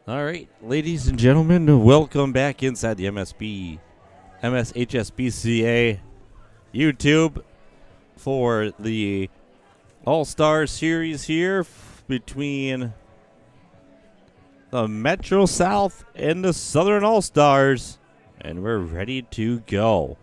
All right, ladies and gentlemen, welcome back inside the MSHSBCA YouTube for the All-Star Series here between the Metro South and the Southern All-Stars, and we're ready to go.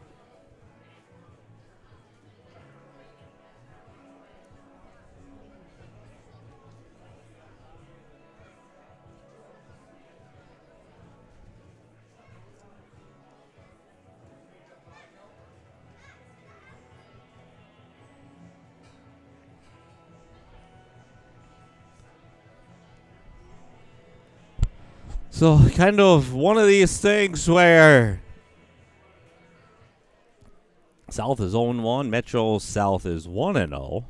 So, kind of one of these things where South is 0-1, Metro South is 1-0.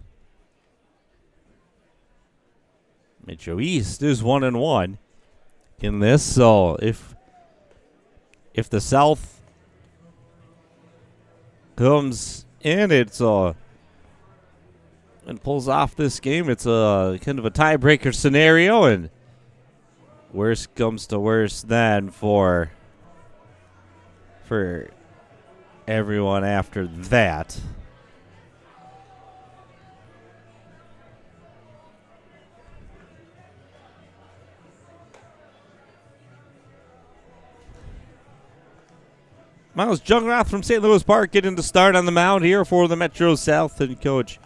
Metro East is 1-1 in this. So, if the South comes in, and pulls off this game, it's a kind of a tiebreaker scenario, and worst comes to worst then for everyone after that. Miles Jungrath from St. Louis Park getting the start on the mound here for the Metro South, and Coach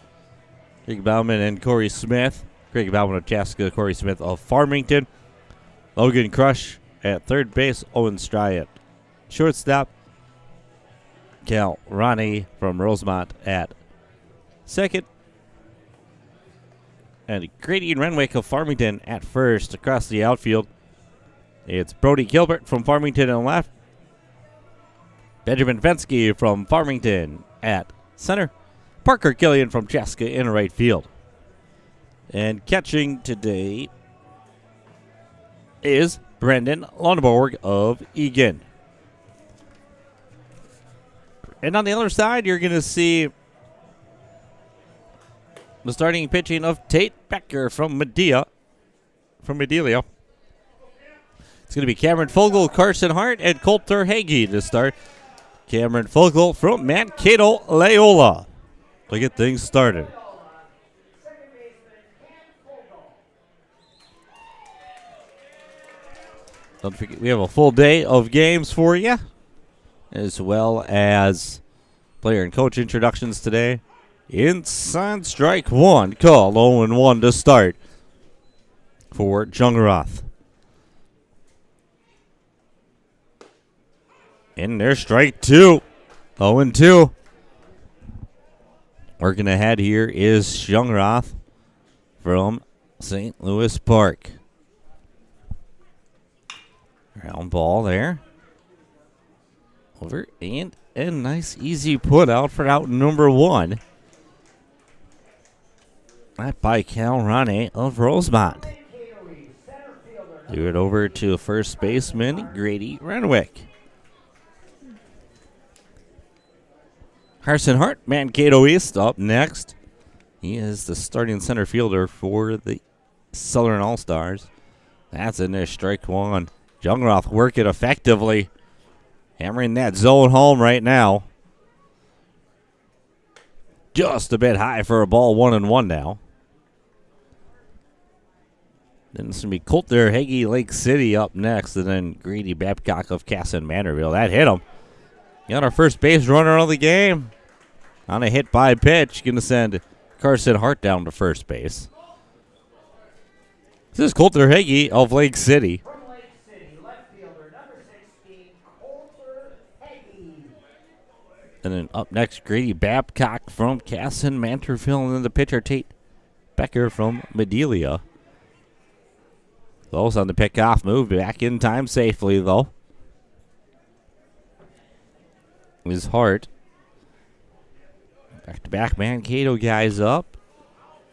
Craig Bauman and Corey Smith. Craig Bauman of Chaska, Corey Smith of Farmington. Logan Crush at third base, Owen Stry at shortstop. Cal Ronnie from Rosemont at second. And Grady Renwick of Farmington at first. Across the outfield, it's Brody Gilbert from Farmington in left. Benjamin Fensky from Farmington at center. Parker Killian from Chaska in right field. And catching today is Brendan Lundborg of Egan. And on the other side, you're going to see the starting pitching of Tate Becker from Medelia. It's going to be Cameron Fogel, Carson Hart, and Coulter Hagee to start. Cameron Fogel from Mankato Loyola to get things started. Don't forget, we have a full day of games for you, as well as player and coach introductions today. Inside strike one, call 0-1 to start for Jungrath. In there, strike two, 0-2. Working ahead here is Jungrath from St. Louis Park. Round ball there. Over and a nice easy put out for out number one. That by Cal Ronnie of Rosemont. Do it over to first baseman Grady Renwick. Carson Hart, Mankato East, up next. He is the starting center fielder for the Southern All-Stars. That's in there, strike one. Jungrath work it effectively. Hammering that zone home right now. Just a bit high for a ball, 1-1 now. Then it's going to be Coulter Hagee Lake City up next, and then Grady Babcock of Casson Manorville. That hit him. Got our first base runner of the game. On a hit by pitch, going to send Carson Hart down to first base. This is Coulter Hagee of Lake City. And then up next, Grady Babcock from Casson Mantorville, and then the pitcher Tate Becker from Medelia. Those on the pickoff move, back in time safely though. His Hart. Back-to-back Mankato guys up.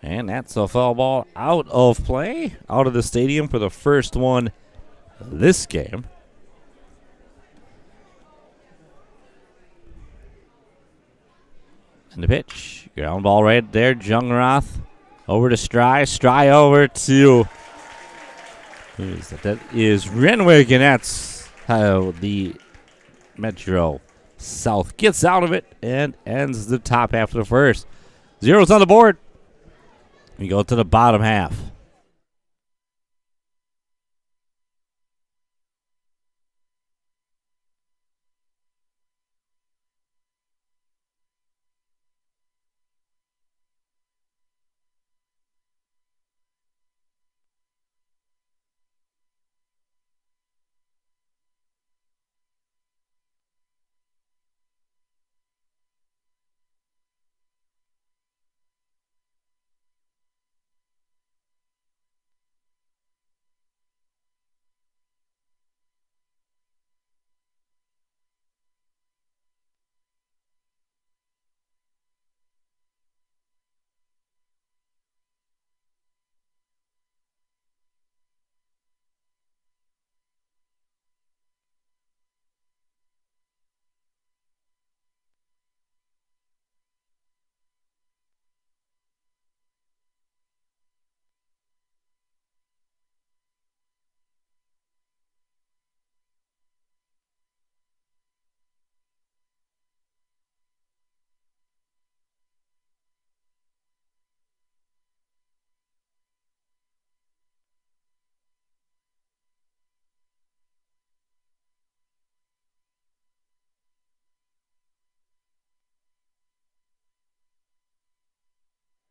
And that's a foul ball out of play, out of the stadium for the first one this game. And the pitch, ground ball right there, Jungrath over to Stry over to That is Renwick, and that's how the Metro South gets out of it and ends the top half of the first. Zeros on the board. We go to the bottom half.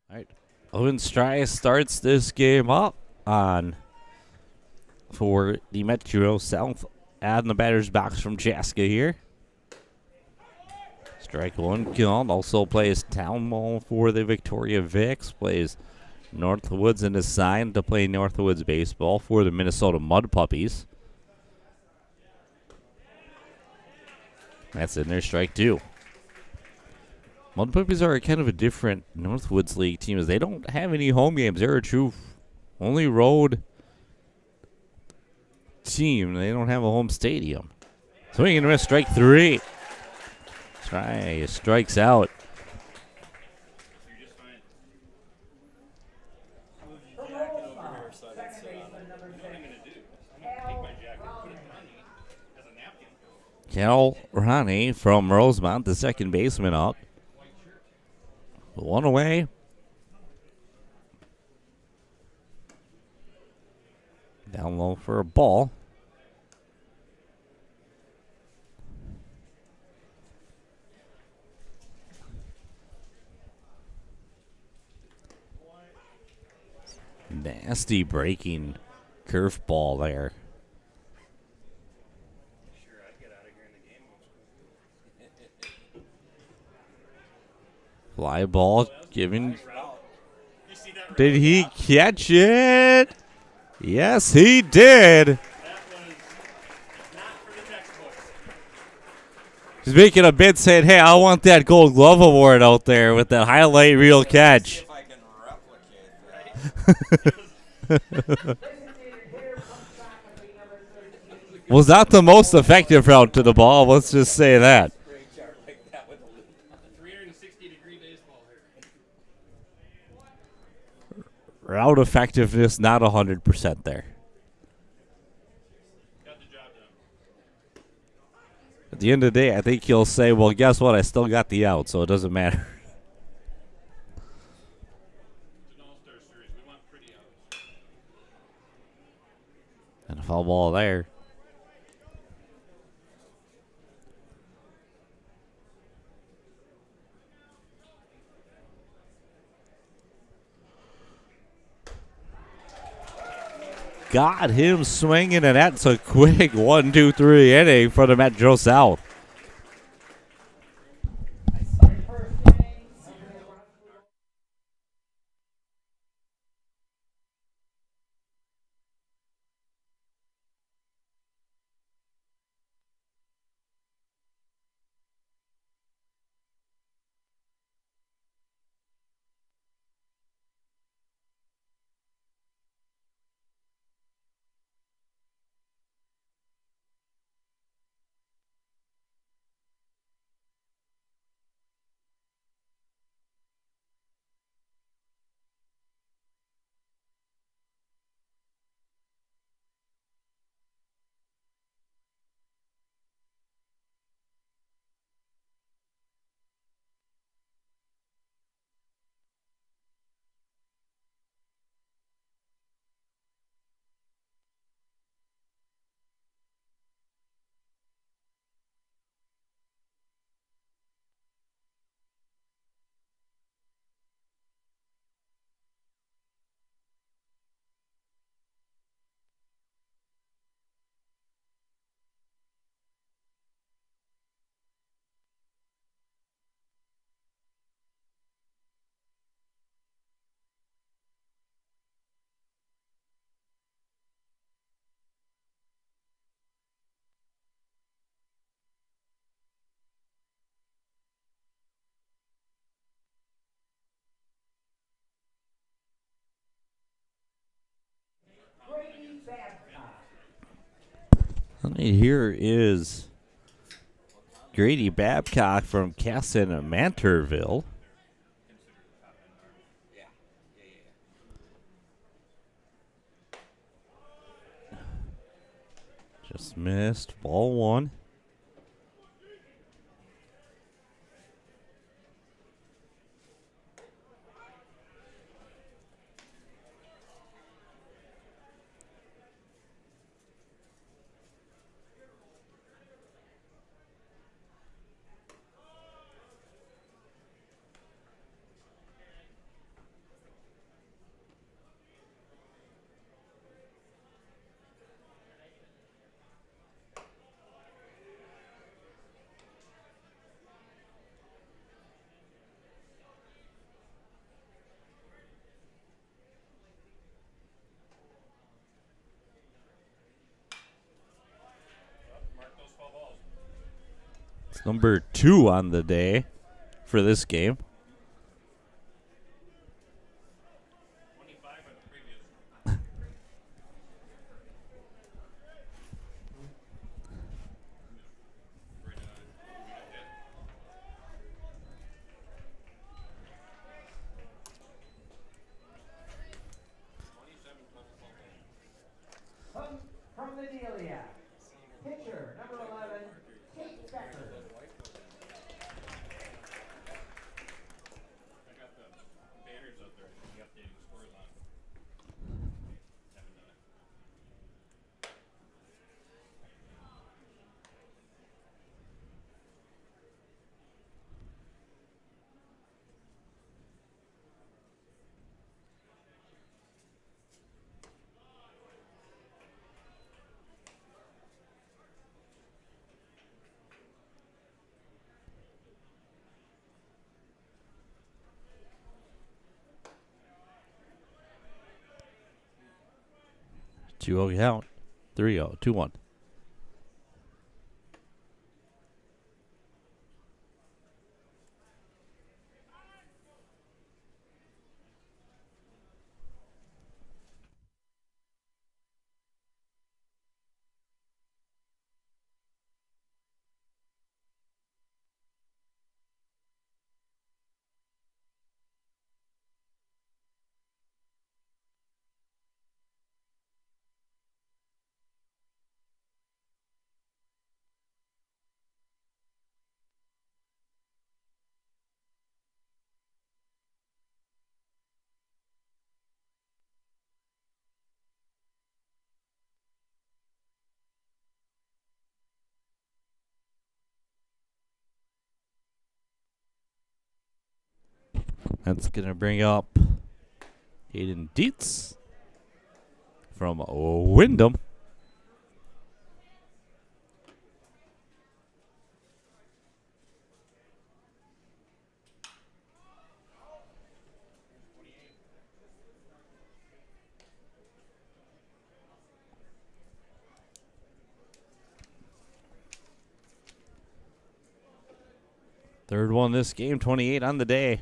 All right. Owen Stryce starts this game up on for the Metro South. Adding the batter's box from Chaska here. Strike one called. Also plays town ball for the Victoria Vics. Plays Northwoods and is signed to play Northwoods baseball for the Minnesota Mud Puppies. That's in there, strike two. Mud Puppies are kind of a different Northwoods League team as they don't have any home games. They're a true only road team. They don't have a home stadium. Swing and miss, strike three. Strikes out. Cal Ronnie from Rosemont, the second baseman up. One away. Down low for a ball. Nasty breaking curveball there. Fly ball given. Did he catch it? Yes, he did. He's making a bid saying, hey, I want that Gold Glove Award out there with that highlight reel catch. Was not the most effective route to the ball. Let's just say that. Route effectiveness not 100% there. At the end of the day, I think he'll say, well, guess what? I still got the out, so it doesn't matter. And a foul ball there. Got him swinging, and that's a quick 1-2-3 inning for the Metro South. Here is Grady Babcock from Casson Manterville. Just missed. Ball one. It's number 2 on the day for this game. From the Delia, pitcher number 11, Kate Becker. I got the banners up there. The updating scores on. Haven't done it. Two zero count. 3-0. 2-1. That's going to bring up Aiden Dietz from Wyndham. Third one this game, 28 on the day.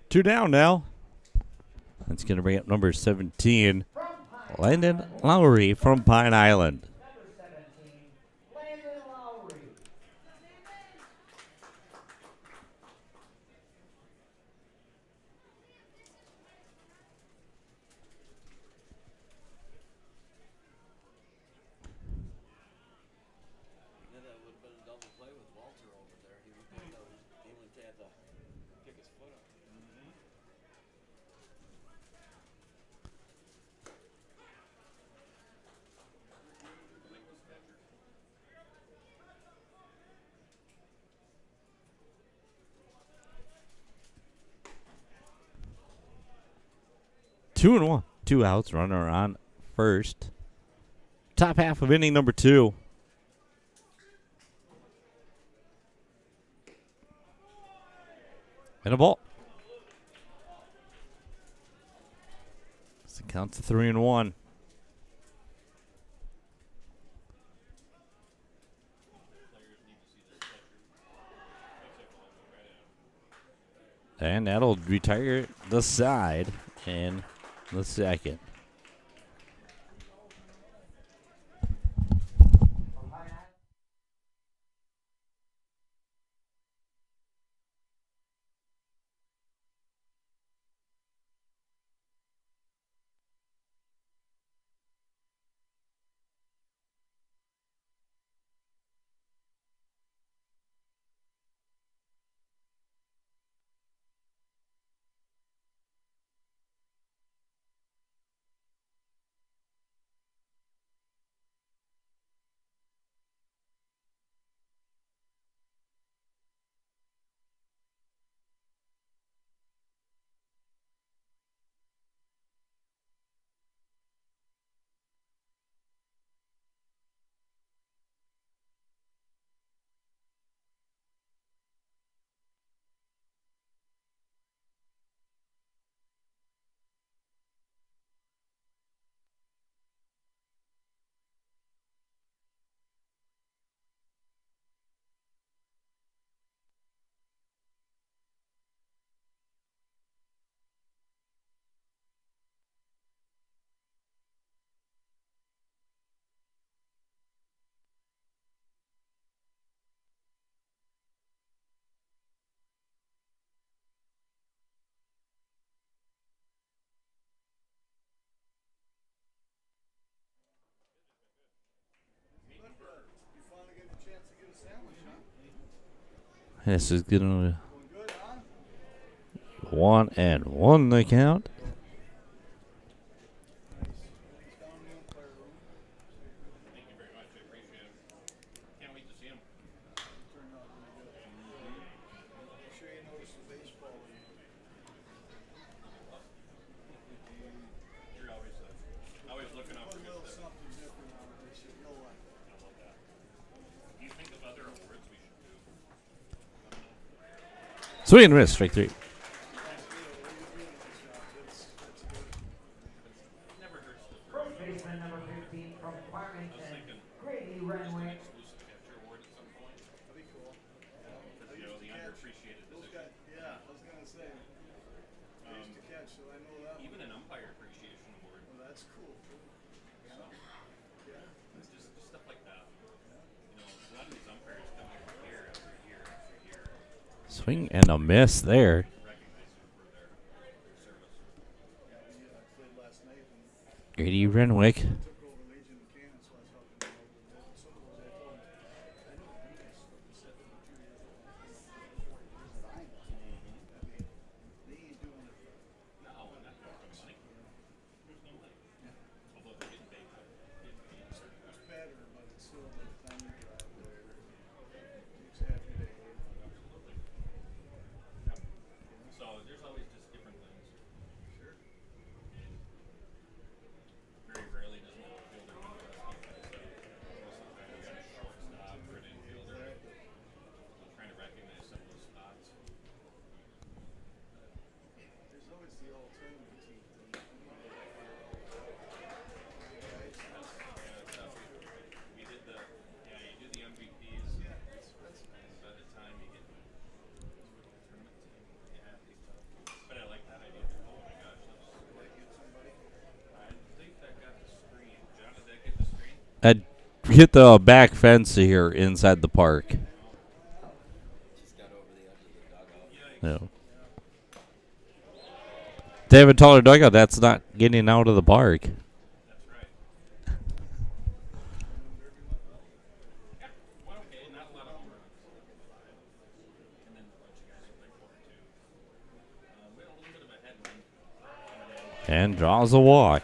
Two down now. That's going to bring up number 17, Landon Lowry from Pine Island. Number 17, Landon Lowry. Yeah, that would have been a double play with Walter over there. He would have he would have had to pick his foot up. Two and one. 2 outs, runner on first. Top half of inning number 2. And a ball. So it counts to 3-1. And that'll retire the side in the second. This is going to 1-1 the count. Thank you very much. I appreciate it. Can't wait to see him. Sure you notice the baseball. You're always looking out for Put a good little stuff. something different on it. They should you'll like it. I love that. Do you think of other awards we should do? Swing and miss, strike 3. Never hurts to First baseman number 15 from Farmington, Grady Renwick. exclusive catcher award at some point. That'd be cool. Because, you know, the underappreciated Those position. guys, yeah, I was gonna say. I used to catch, so I know that Even one. an umpire appreciation award. Well, that's cool. Yeah. It's just stuff like that. You know, a lot of these umpires come here after year after year. Swing and a miss there. Recognize them for their service. Yeah, we played last night and Grady Renwick. took over Legion and Cannon, so I was helping them out with it. Some of those I told them, I know you guys said for 2 years ago. I mean, they ain't doing it for No, and that's not for money. There's no money. Although they're getting paid. it's better, but it's still the time you drive there. Takes half your day. Absolutely. So there's always just different things. Sure. Very rarely does an outfielder win the best defense. Most of the time it's a shortstop or an infielder. I'm trying to recognize some of those spots. There's always the alternative team thing. We did the, you do the MVPs. And by the time you get tournament team, yeah, it's tough. But I like that idea. Oh my gosh, I think that got the screen. John, did that get the screen? Hit the back fence here inside the park. Just got over the edge of the dugout. No. David Taller dugout, that's not getting out of the park. That's right. Yeah, well, okay, not a lot of home runs. And then a bunch of guys who play 4-2. We had a little bit of a headwind coming in. And draws a walk.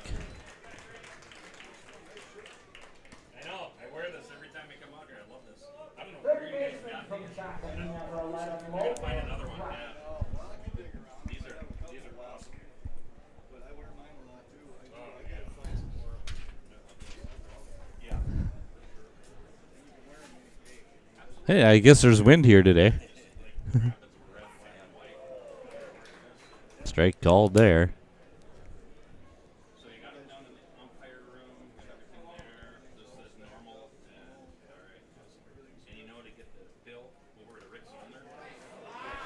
I know. I wear this every time we come out here. I love this. I don't know Third where you guys baseman got from these. Shakopee, number 11, I gotta find Logan another one. Rush. Yeah. These are awesome. But I wear mine a lot too. I Oh, gotta find some more. Yeah. Hey, I guess there's wind here today. Rapids were red, white, and white. Strike called there. So you got it down in the umpire room, got everything there. This is normal. All right. And you know to get the bill over to Rick's owner.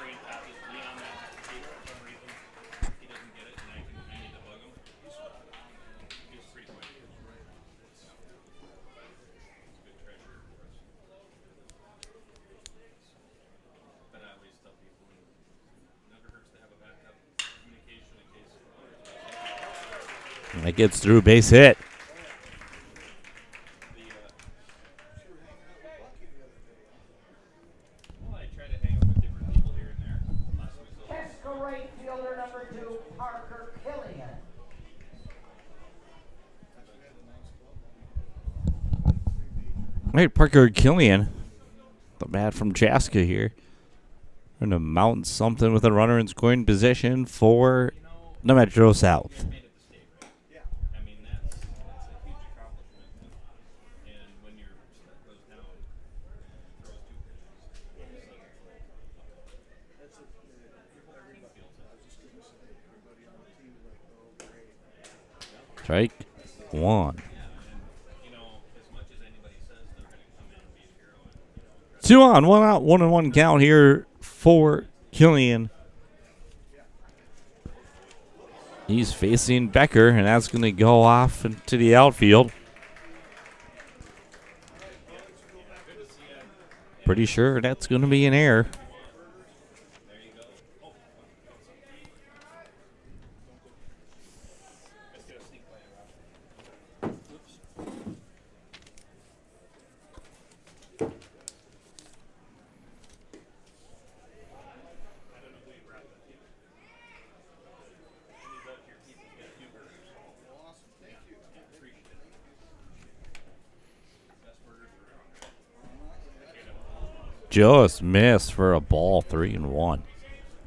Crane passes Leon that paper for some reason. He doesn't get it, and I need to bug him. He's pretty quick. He's a good treasurer for us. But I always tell people, it never hurts to have a backup communication in case. And that gets through, base hit. Well, I try to hang out with different people here and there. Last week, so Casco right fielder number 2, Parker Killian. Right, Parker Killian, the bat from Chaska here. Going to mount something with a runner in scoring position for the Metro South. made it to state, right? Yeah. I mean, that's a huge accomplishment. And when your stuff goes down, throws 2 pitches. That's a, everybody, I was just gonna say, everybody on the team is like, oh, great. Strike one. Yeah, and you know, as much as anybody says they're going to come in and be a hero, and you know, 2 on, 1 out, 1-1 count here for Killian. He's facing Becker, and that's going to go off into the outfield. Pretty sure that's going to be an error. Just missed for a ball, 3-1.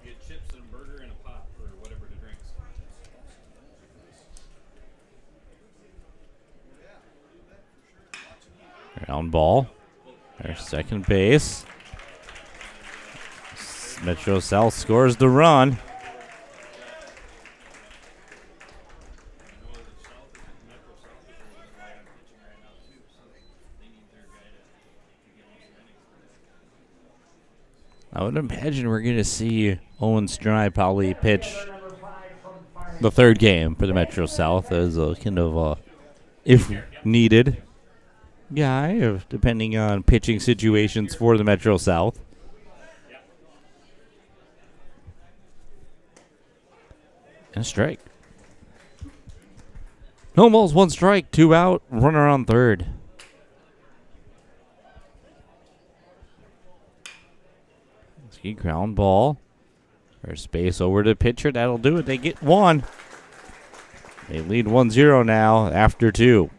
get chips and a burger and a pop for whatever the drinks. Ground ball. There's second base. Metro South scores the run. I would imagine we're going to see Owen Stride probably pitch the third game for the Metro South as a kind of a, if needed, guy, depending on pitching situations for the Metro South. And a strike. No balls, 1 strike, 2 out, runner on third. Ground ball. There's space over to pitcher. That'll do it. They get 1. They lead 1-0 now after 2.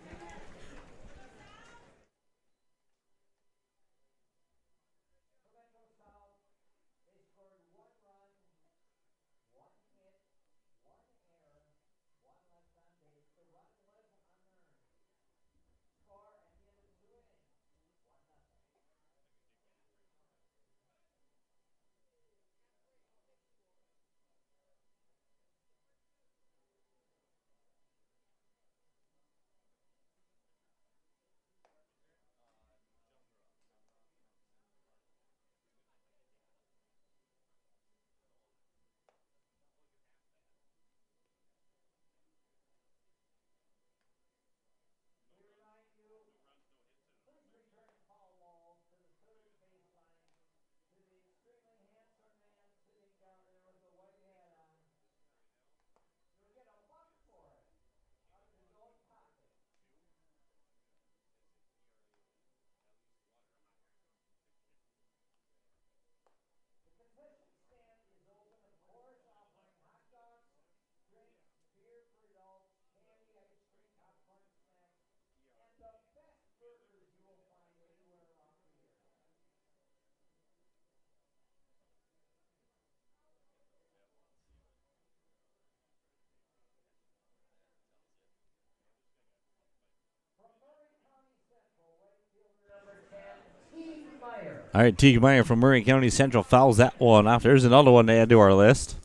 All right, Teague Meyer from Murray County Central fouls that one off. There's another one to add to our list.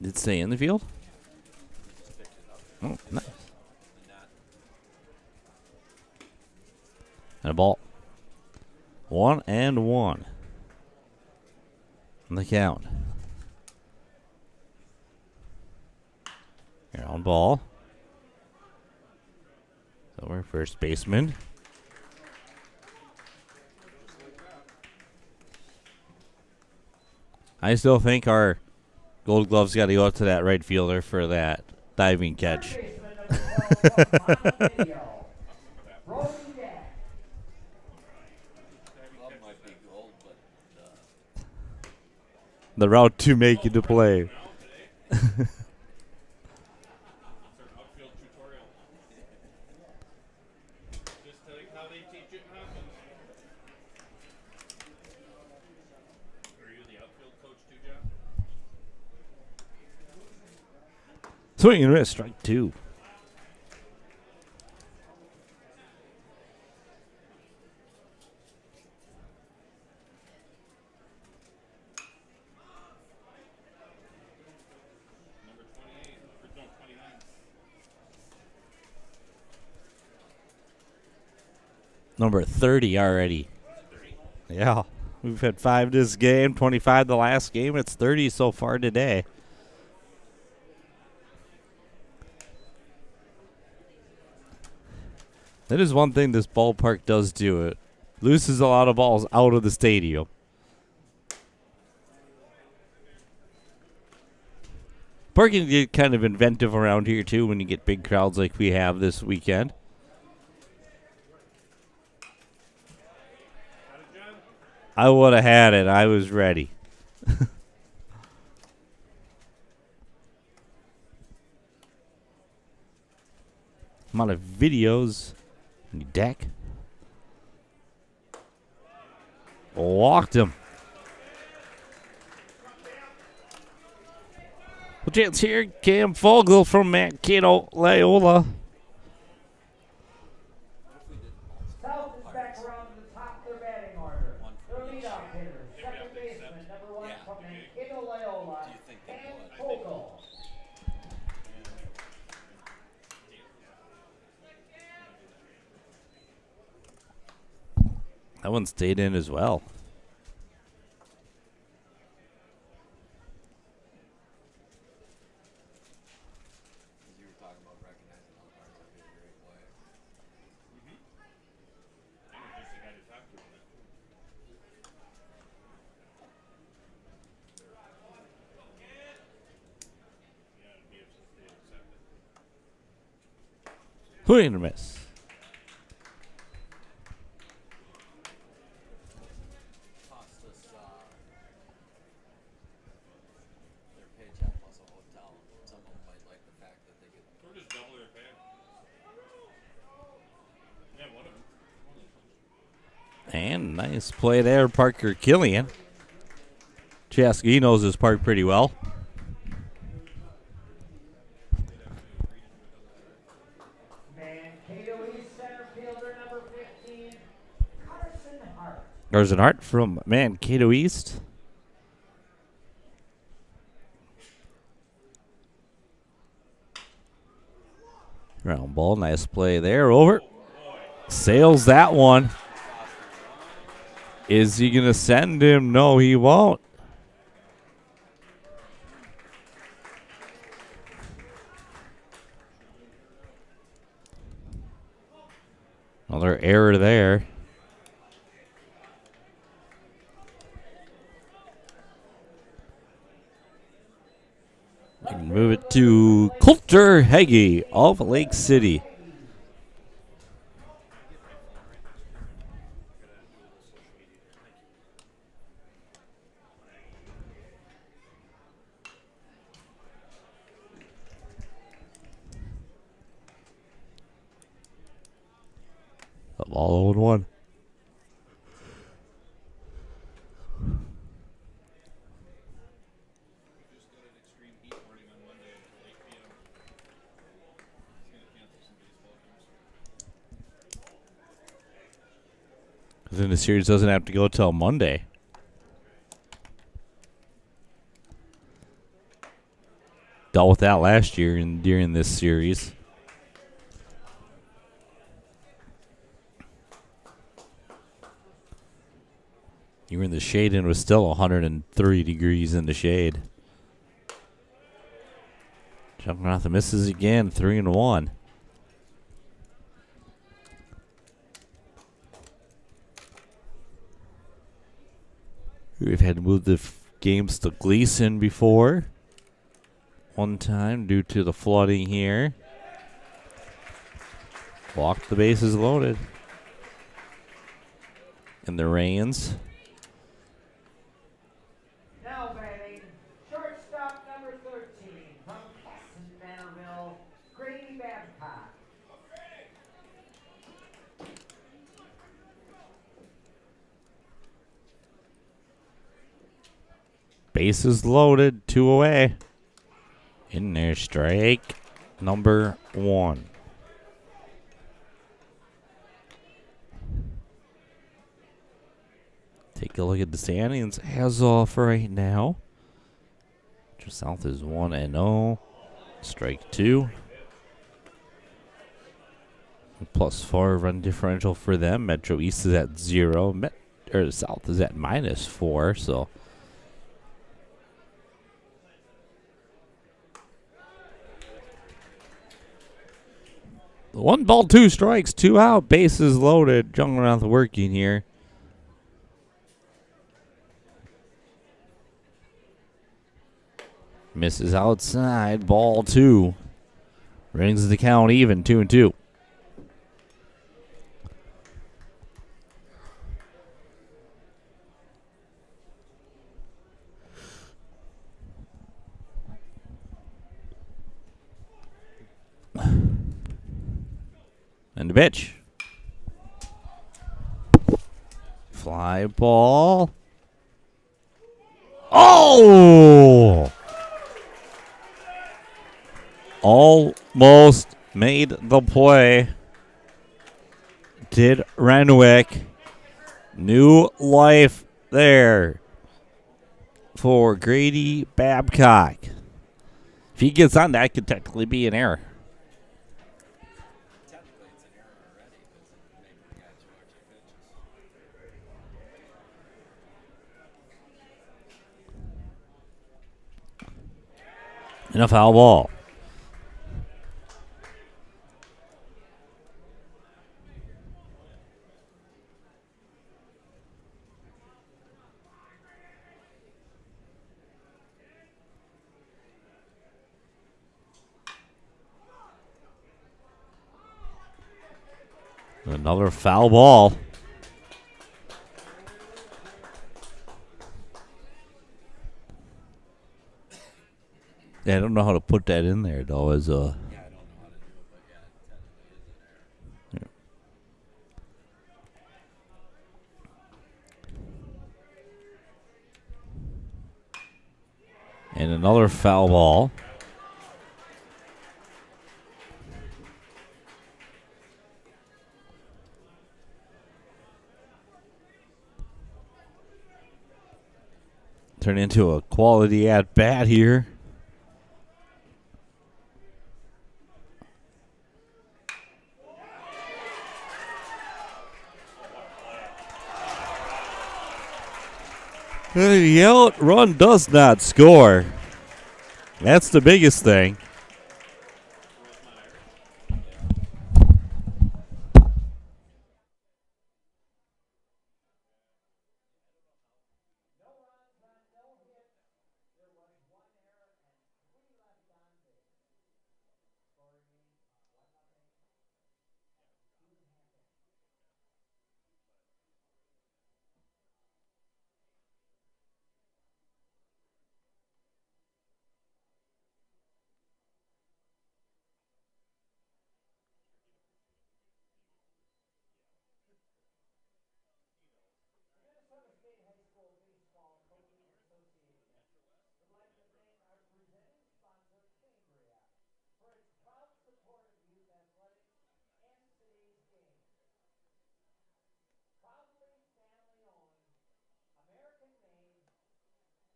Did it stay in the field? Oh, nice. And a ball. 1-1 on the count. Here on ball. So we're first baseman. I still think our Gold Gloves got to go out to that right fielder for that diving catch. Glove might be gold, but The route to make it to play. It's our outfield tutorial. Just like how they teach it happens. Are you the outfield coach too, Jeff? Swing and miss, strike 2. Number 28, or no, 29. Number 30 already. 30. Yeah. We've had 5 this game, 25 the last game. It's 30 so far today. That is one thing this ballpark does do. It looses a lot of balls out of the stadium. Parking can get kind of inventive around here too when you get big crowds like we have this weekend. I would have had it. I was ready. Amount of videos on your deck. Walked him. Well, chance here. Cam Fogel from Mankato Loyola. South is back around to the top of their batting order. Their leadoff hitter, second baseman, number 1 from Mankato Loyola, Cam Fogel. That one stayed in as well. you were talking about recognizing umpires, that'd be a great play. I think it's just the guy to talk to. Yeah, it'd be if they accept it. Swing and a miss. Cost us their paycheck plus a hotel. Some of them might like the fact that they get. Or just double their pay. Yeah, one of them. And nice play there, Parker Killian. Chaska, he knows his park pretty well. Mankato East center fielder, number 15, Carson Hart. There's an art from Mankato East. Ground ball, nice play there. Over. Sails that one. Is he going to send him? No, he won't. Another error there. We can move it to Coulter Heggie of Lake City. A ball 0-1. Just got an extreme heat warning on Monday until 8 p.m. It's going to cancel some baseball games. Then the series doesn't have to go till Monday. dealt with that last year and during this series. You were in the shade and it was still 103 degrees in the shade. Jumping off the misses again, 3-1. We've had to move the games to Gleason before. One time due to the flooding here. Walked the bases loaded. In the rains. Now batting, shortstop number 13 from Casson Manorville, Grady Babcock. Bases loaded, 2 away. In there, strike number 1. Take a look at the standings as of right now. South is 1-0. Strike 2. +4 run differential for them. Metro East is at 0. South is at -4. So. One ball, 2 strikes, 2 out. Bases loaded. Jungle working here. Misses outside. Ball 2. Brings the count even. 2-2. And the pitch. Fly ball. Oh! Almost made the play. Did Renwick. New life there for Grady Babcock. If he gets on, that could technically be an error. And a foul ball. Another foul ball. Yeah, I don't know how to put that in there, though, as a... Yeah, I don't know how to do it, but yeah, technically is in there. And another foul ball. Turn into a quality at bat here. The out run does not score. That's the biggest thing.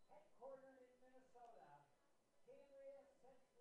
Headquartered in Minnesota, Cambria Central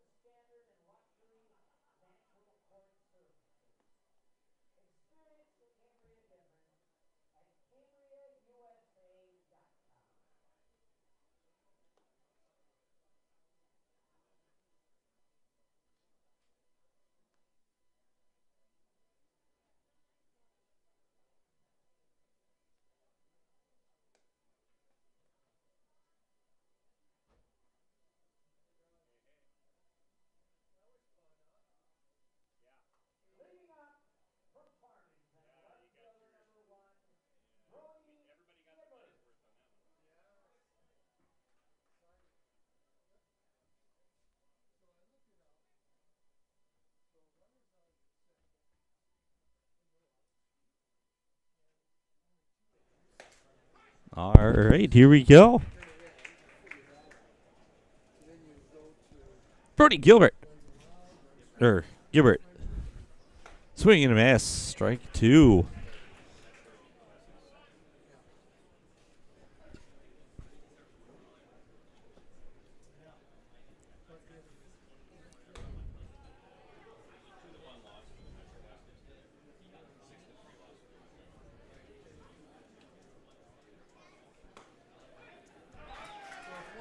All right, here we go. Brody Gilbert. Gilbert. Swing and a miss. Strike 2.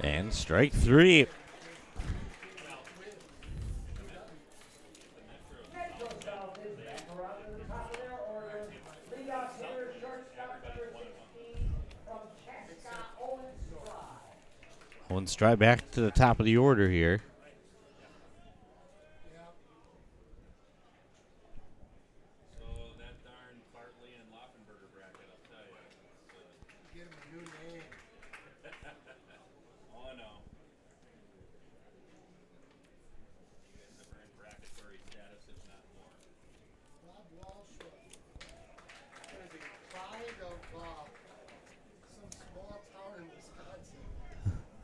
And strike 3. Metro South is back around to the top of their order. Leadoff hitter, shortstop number 16 from Chaska, Owen Stride. Owen Stride back to the top of the order here. So that darn Bartley and Laufenberger bracket, I'll tell you. Give him a new name. Oh no. You guys never in bracketary status, if not more. Bob Walsh was a pride of some small town in Wisconsin,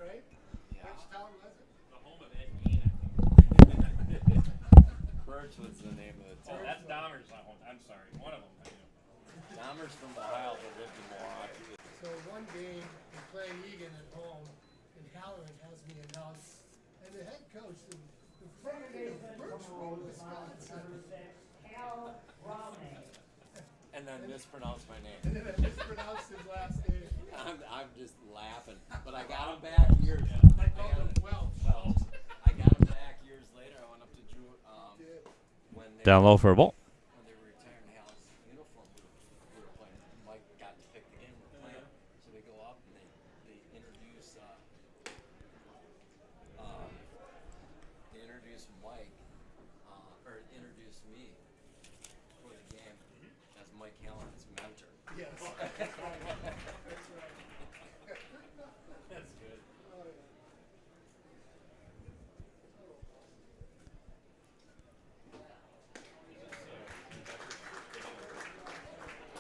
right? Which town was it? The home of Ed Gein, I think. Birch was the name of the Oh, town. that's Dahmer's. I'm sorry. One of them. I knew. Dahmer's from Ohio, but lived in Milwaukee. So one game, we play Egan at home, and Halloran has me announce, and the head coach, the Second baseman Birch from from Rosemont, Wisconsin. number 6, Cal Browning. And then mispronounced my And name. then I mispronounced his last name. I'm just laughing. But I got him back years. I called him Welch. I got him back years later. I went up to Drew Did. when they Down low for a ball. when they were retiring Hal's uniform. We were playing. Mike got to pick the game we were playing. So they go up and they introduce Mike or introduce me for the game as Mike Halloran's mentor. Yes. That's right. That's good. Oh, yeah.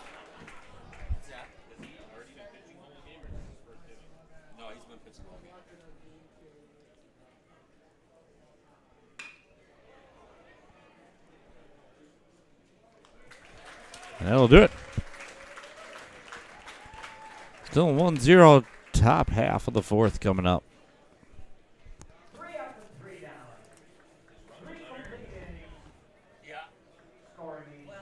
What's that? Has he already been pitching the whole game, or is this his first inning? No, he's been pitching all game. That'll do it. Still 1-0, top half of the 4th coming up. 3 up and 3 down. 3 complete innings. Yeah. Scoring each one.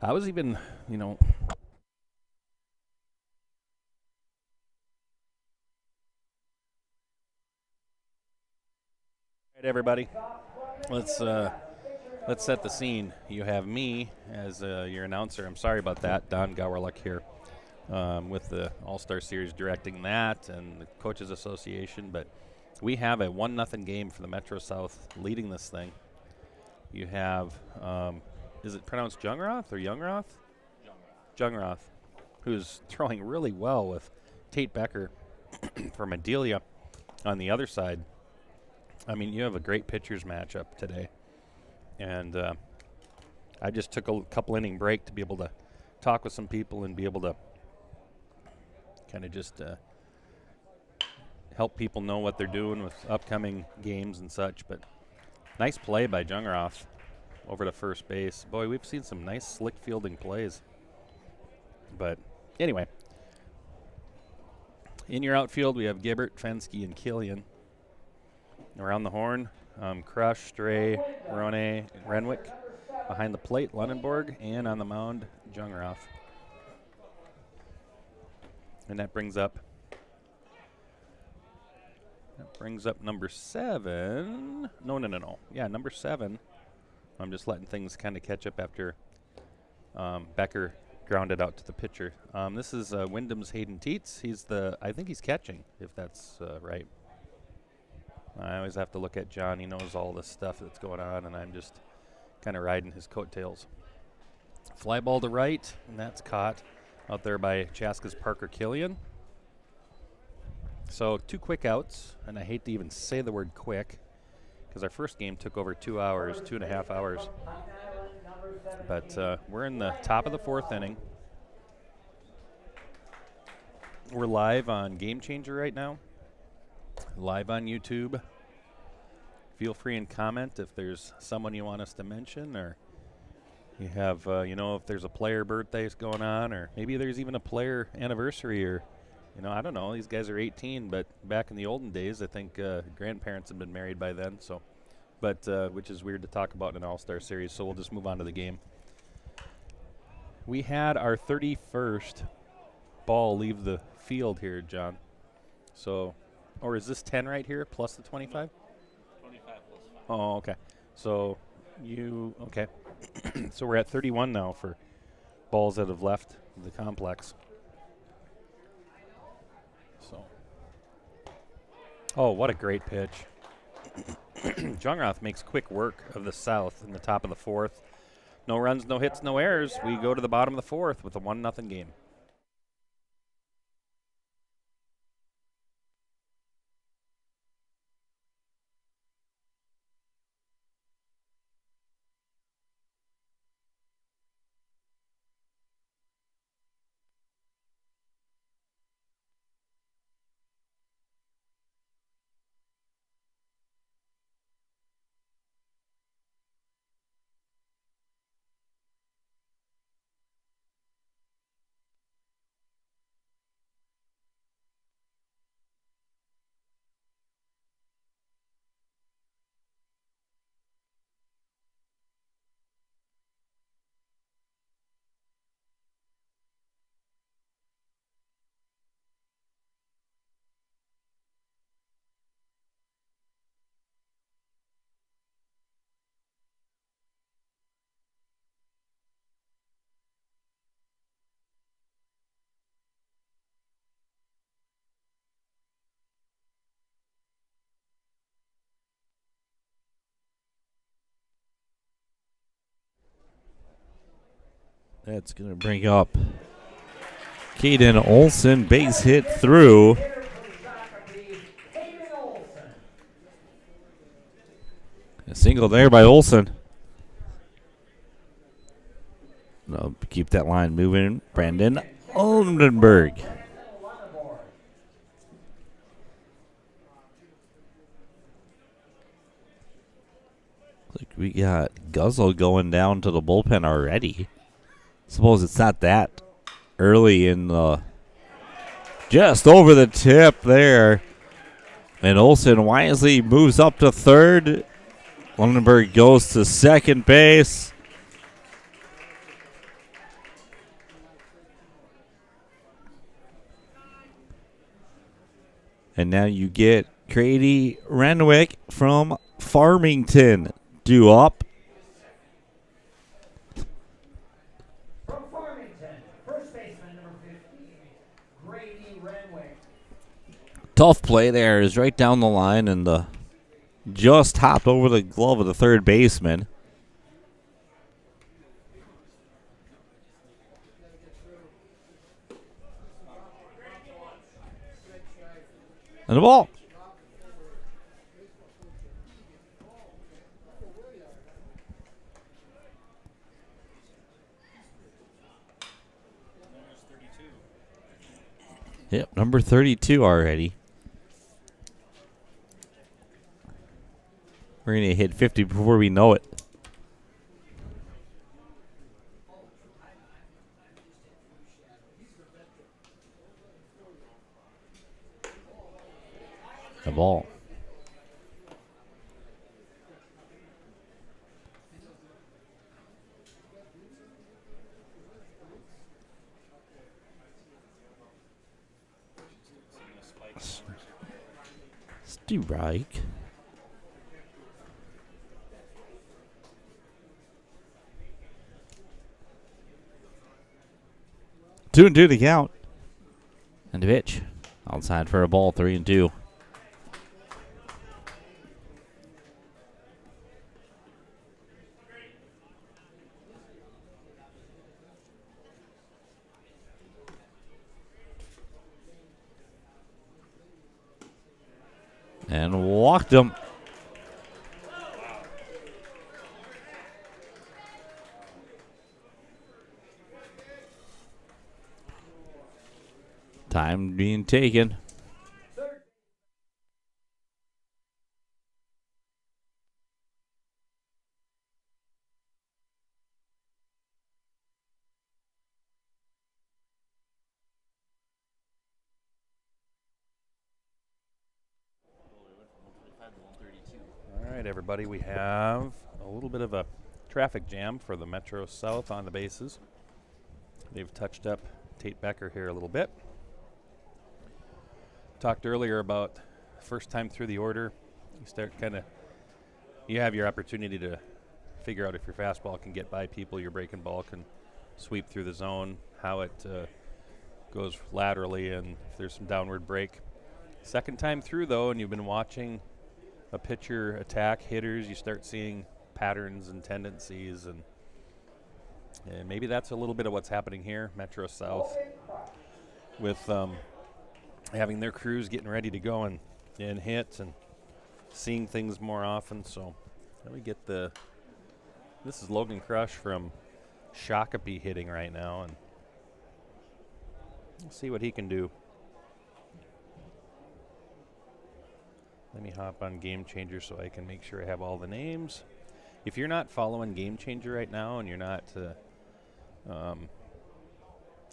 I was even, All right, everybody. Let's set the scene. You have me as your announcer. I'm sorry about that. Don Gowerluck here with the All-Star Series directing that and the Coaches Association. But we have a 1-0 game for the Metro South leading this thing. You have, is it pronounced Jungroth or Youngroth? Jungroth, who's throwing really well with Tate Becker from Adelia on the other side. I mean, you have a great pitchers matchup today. And I just took a couple inning break to be able to talk with some people and be able to kind of just help people know what they're doing with upcoming games and such. But nice play by Jungroth over to first base. Boy, we've seen some nice slick fielding plays. But anyway, In your outfield, we have Gibbert, Fensky, and Killian. Around the horn, Crush, Stray, Rone, Renwick. Behind the plate, Lunenborg. And on the mound, Jungroth. And that brings up number 7. No. Yeah, number 7. I'm just letting things kind of catch up after Becker grounded out to the pitcher. This is Wyndham's Hayden Teets. I think he's catching, if that's right. I always have to look at John. He knows all the stuff that's going on, and I'm just kind of riding his coattails. Fly ball to right, and that's caught out there by Chaska's Parker Killian. So 2 quick outs, and I hate to even say the word quick because our first game took over 2 hours, 2.5 hours. But we're in the top of the 4th inning. We're live on Game Changer right now, live on YouTube. Feel free and comment if there's someone you want us to mention, or you have, if there's a player birthday going on, or maybe there's even a player anniversary, or, I don't know. These guys are 18, but back in the olden days, I think grandparents have been married by then. So, but which is weird to talk about in an All-Star series. So we'll just move on to the game. We had our 31st ball leave the field here, John. So, or is this 10 right here plus the 25? 25 plus 5. Oh, okay. So okay. So we're at 31 now for balls that have left the complex. So, oh, what a great pitch. Jungroth makes quick work of the South in the top of the 4th. No runs, no hits, no errors. We go to the bottom of the 4th with a 1-0 game. That's going to bring up Caden Olson, base hit through. A single there by Olson. No, keep that line moving. Brandon Oldenburg. Like we got Guzzle going down to the bullpen already. Suppose it's not that early in the, just over the tip there. And Olson wisely moves up to third. Lunenburg goes to second base. And now you get Grady Renwick from Farmington due up. From Farmington, first baseman number 15, Grady Renwick. Tough play there is right down the line and just hopped over the glove of the third baseman. And the ball. Yep, number 32 already. We're going to hit 50 before we know it. The ball. Strike. 2-2 to count. And the pitch. Outside for a ball, 3-2. And walked him. Time being taken. All right, everybody, we have a little bit of a traffic jam for the Metro South on the bases. They've touched up Tate Becker here a little bit. Talked earlier about first time through the order, you have your opportunity to figure out if your fastball can get by people, your breaking ball can sweep through the zone, how it goes laterally, and if there's some downward break. Second time through, though, and you've been watching a pitcher attack hitters, you start seeing patterns and tendencies, and maybe that's a little bit of what's happening here, Metro South, with having their crews getting ready to go and hit and seeing things more often. So let me get this is Logan Crush from Shakopee hitting right now, and we'll see what he can do. Let me hop on Game Changer so I can make sure I have all the names. If you're not following Game Changer right now and you're not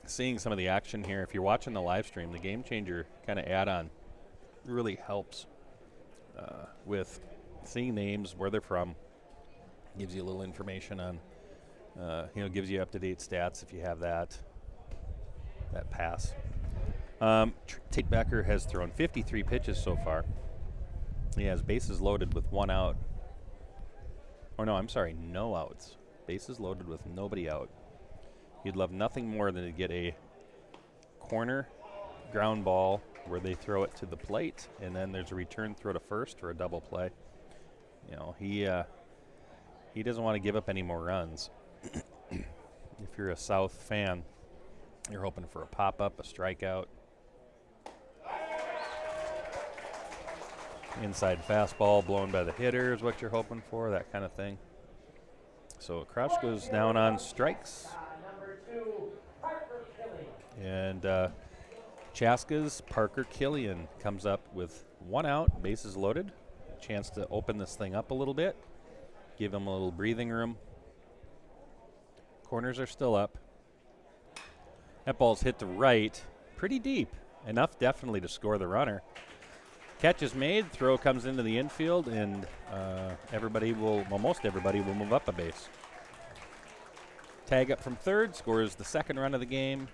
seeing some of the action here, if you're watching the live stream, the Game Changer kind of add-on really helps with seeing names, where they're from, gives you a little information on, gives you up-to-date stats if you have that pass. Tate Becker has thrown 53 pitches so far. He has bases loaded with one out. Or no, I'm sorry, no outs. Bases loaded with nobody out. He'd love nothing more than to get a corner ground ball where they throw it to the plate, and then there's a return throw to first or a double play. He doesn't want to give up any more runs. If you're a South fan, you're hoping for a pop-up, a strikeout. Inside fastball blown by the hitter is what you're hoping for, that kind of thing. So Crouch goes down on strikes. And Chaska's Parker Killian comes up with one out, bases loaded. A chance to open this thing up a little bit, give him a little breathing room. Corners are still up. That ball's hit to right, pretty deep. Enough definitely to score the runner. Catch is made, throw comes into the infield, and most everybody will move up a base. Tag up from third, scores the second run of the game.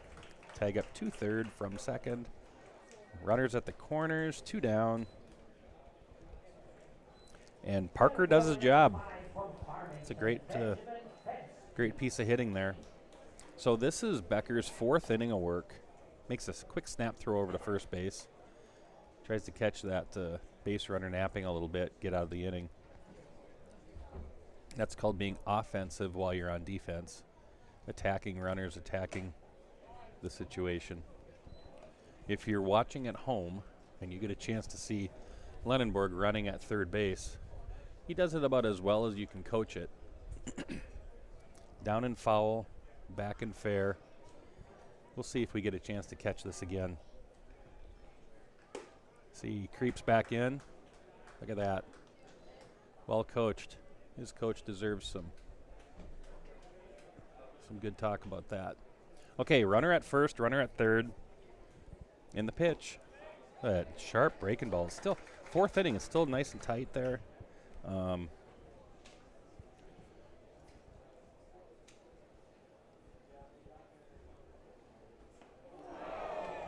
Tag up to third from second. Runners at the corners, 2 down. And Parker does his job. It's a great piece of hitting there. So this is Becker's 4th inning of work. Makes a quick snap throw over to first base. Tries to catch that base runner napping a little bit, get out of the inning. That's called being offensive while you're on defense. Attacking runners, attacking the situation. If you're watching at home and you get a chance to see Lenenborg running at third base, he does it about as well as you can coach it. Down and foul, back and fair. We'll see if we get a chance to catch this again. See, he creeps back in. Look at that. Well coached. His coach deserves some good talk about that. Okay, runner at first, runner at third. In the pitch. That sharp breaking ball. Still fourth inning is still nice and tight there.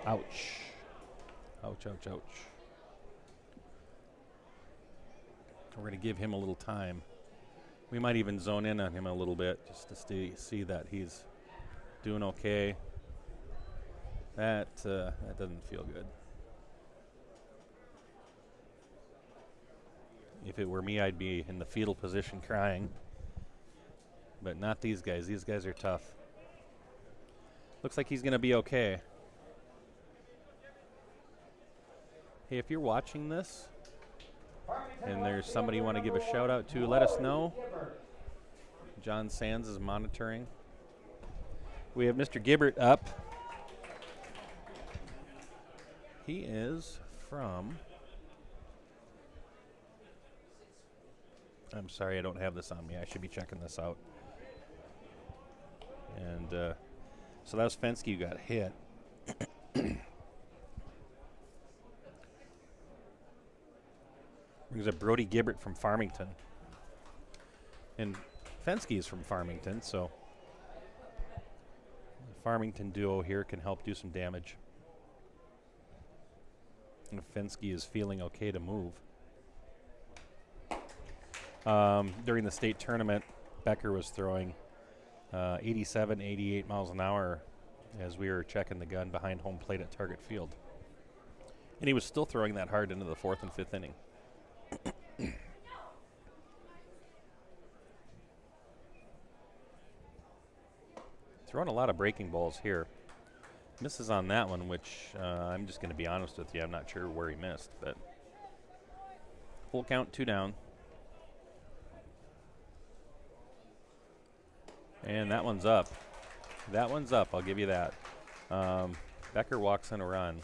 Ouch. Ouch, ouch, ouch. We're going to give him a little time. We might even zone in on him a little bit just to see that he's doing okay. That doesn't feel good. If it were me, I'd be in the fetal position crying. But not these guys. These guys are tough. Looks like he's going to be okay. Hey, if you're watching this and there's somebody you want to give a shout out to, let us know. John Sands is monitoring. We have Mr. Gibbert up. He is from... I'm sorry, I don't have this on me. I should be checking this out. And so that was Fensky who got hit. Brings up Brody Gibbert from Farmington. And Fensky is from Farmington, so the Farmington duo here can help do some damage. And if Fensky is feeling okay to move. During the state tournament, Becker was throwing 87, 88 miles an hour as we were checking the gun behind home plate at Target Field. And he was still throwing that hard into the fourth and fifth inning. Throwing a lot of breaking balls here. Misses on that one, which I'm just going to be honest with you. I'm not sure where he missed, but full count, 2 down. And that one's up. That one's up, I'll give you that. Becker walks in a run.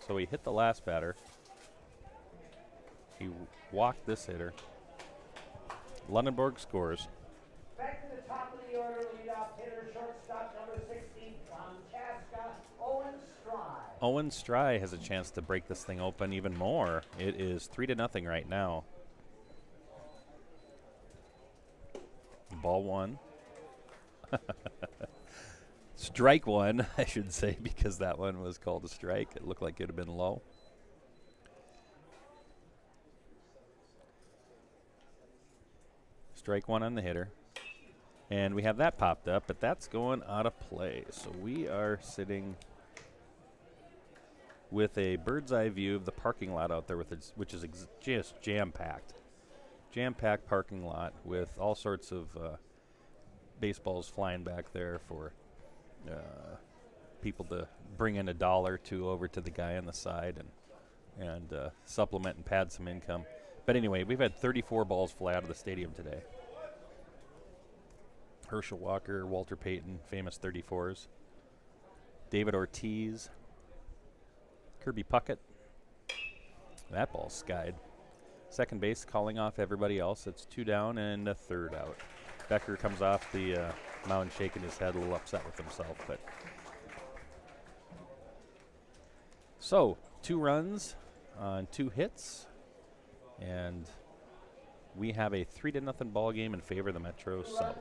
So he hit the last batter. He walked this hitter. Lunenburg scores. Back to the top of the order, leadoff hitter, shortstop number 16 from Chaska, Owen Stride. Owen Stride has a chance to break this thing open even more. It is 3-0 right now. Ball one. Strike one, I should say, because that one was called a strike. It looked like it would have been low. Strike one on the hitter. And we have that popped up, but that's going out of play. So we are sitting with a bird's eye view of the parking lot out there, with which is just jam-packed. Jam-packed parking lot with all sorts of baseballs flying back there for people to bring in $1 or $2 over to the guy on the side and supplement and pad some income. But anyway, we've had 34 balls fly out of the stadium today. Herschel Walker, Walter Payton, famous 34s. David Ortiz, Kirby Puckett. That ball's skied. Second base calling off everybody else. It's 2 down and a third out. Becker comes off the mound shaking his head, a little upset with himself. But so 2 runs on 2 hits, and we have a 3-0 ball game in favor of the Metro South.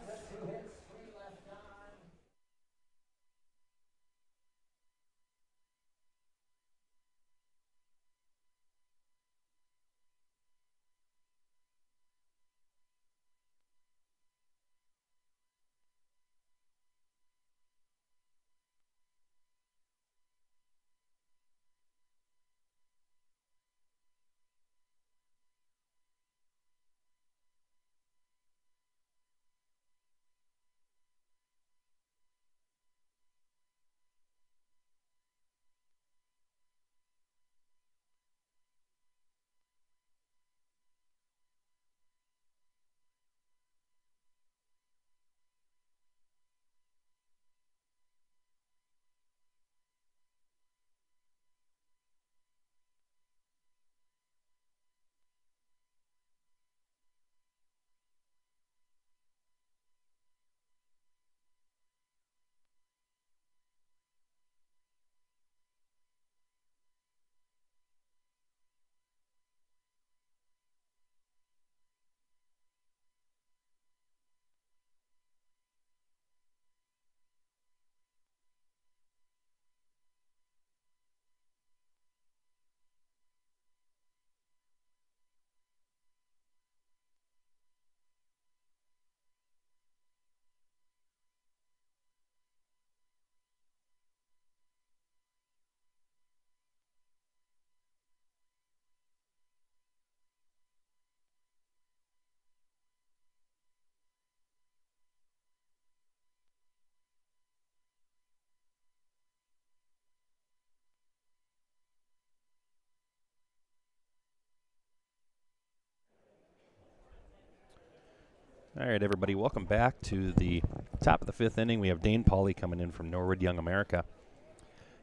All right, everybody, welcome back to the top of the 5th inning. We have Dane Pauly coming in from Norwood Young America.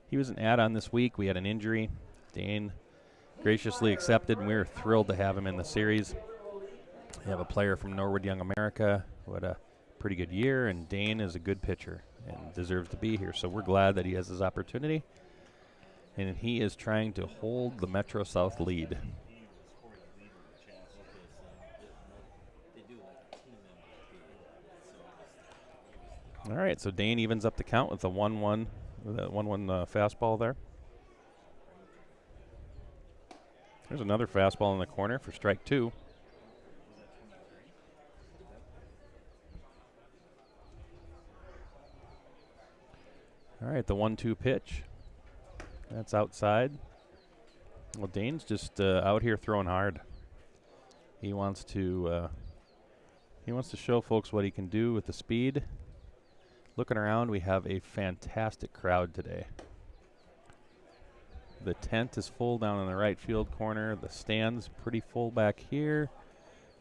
He was an add-on this week. We had an injury. Dane graciously accepted, and we were thrilled to have him in the series. We have a player from Norwood Young America who had a pretty good year, and Dane is a good pitcher and deserves to be here. So we're glad that he has his opportunity, and he is trying to hold the Metro South lead. All right, so Dane evens up the count with a 1-1 fastball there. There's another fastball in the corner for strike 2. All right, the 1-2 pitch. That's outside. Well, Dane's just out here throwing hard. He wants to show folks what he can do with the speed. Looking around, we have a fantastic crowd today. The tent is full down in the right field corner. The stand's pretty full back here.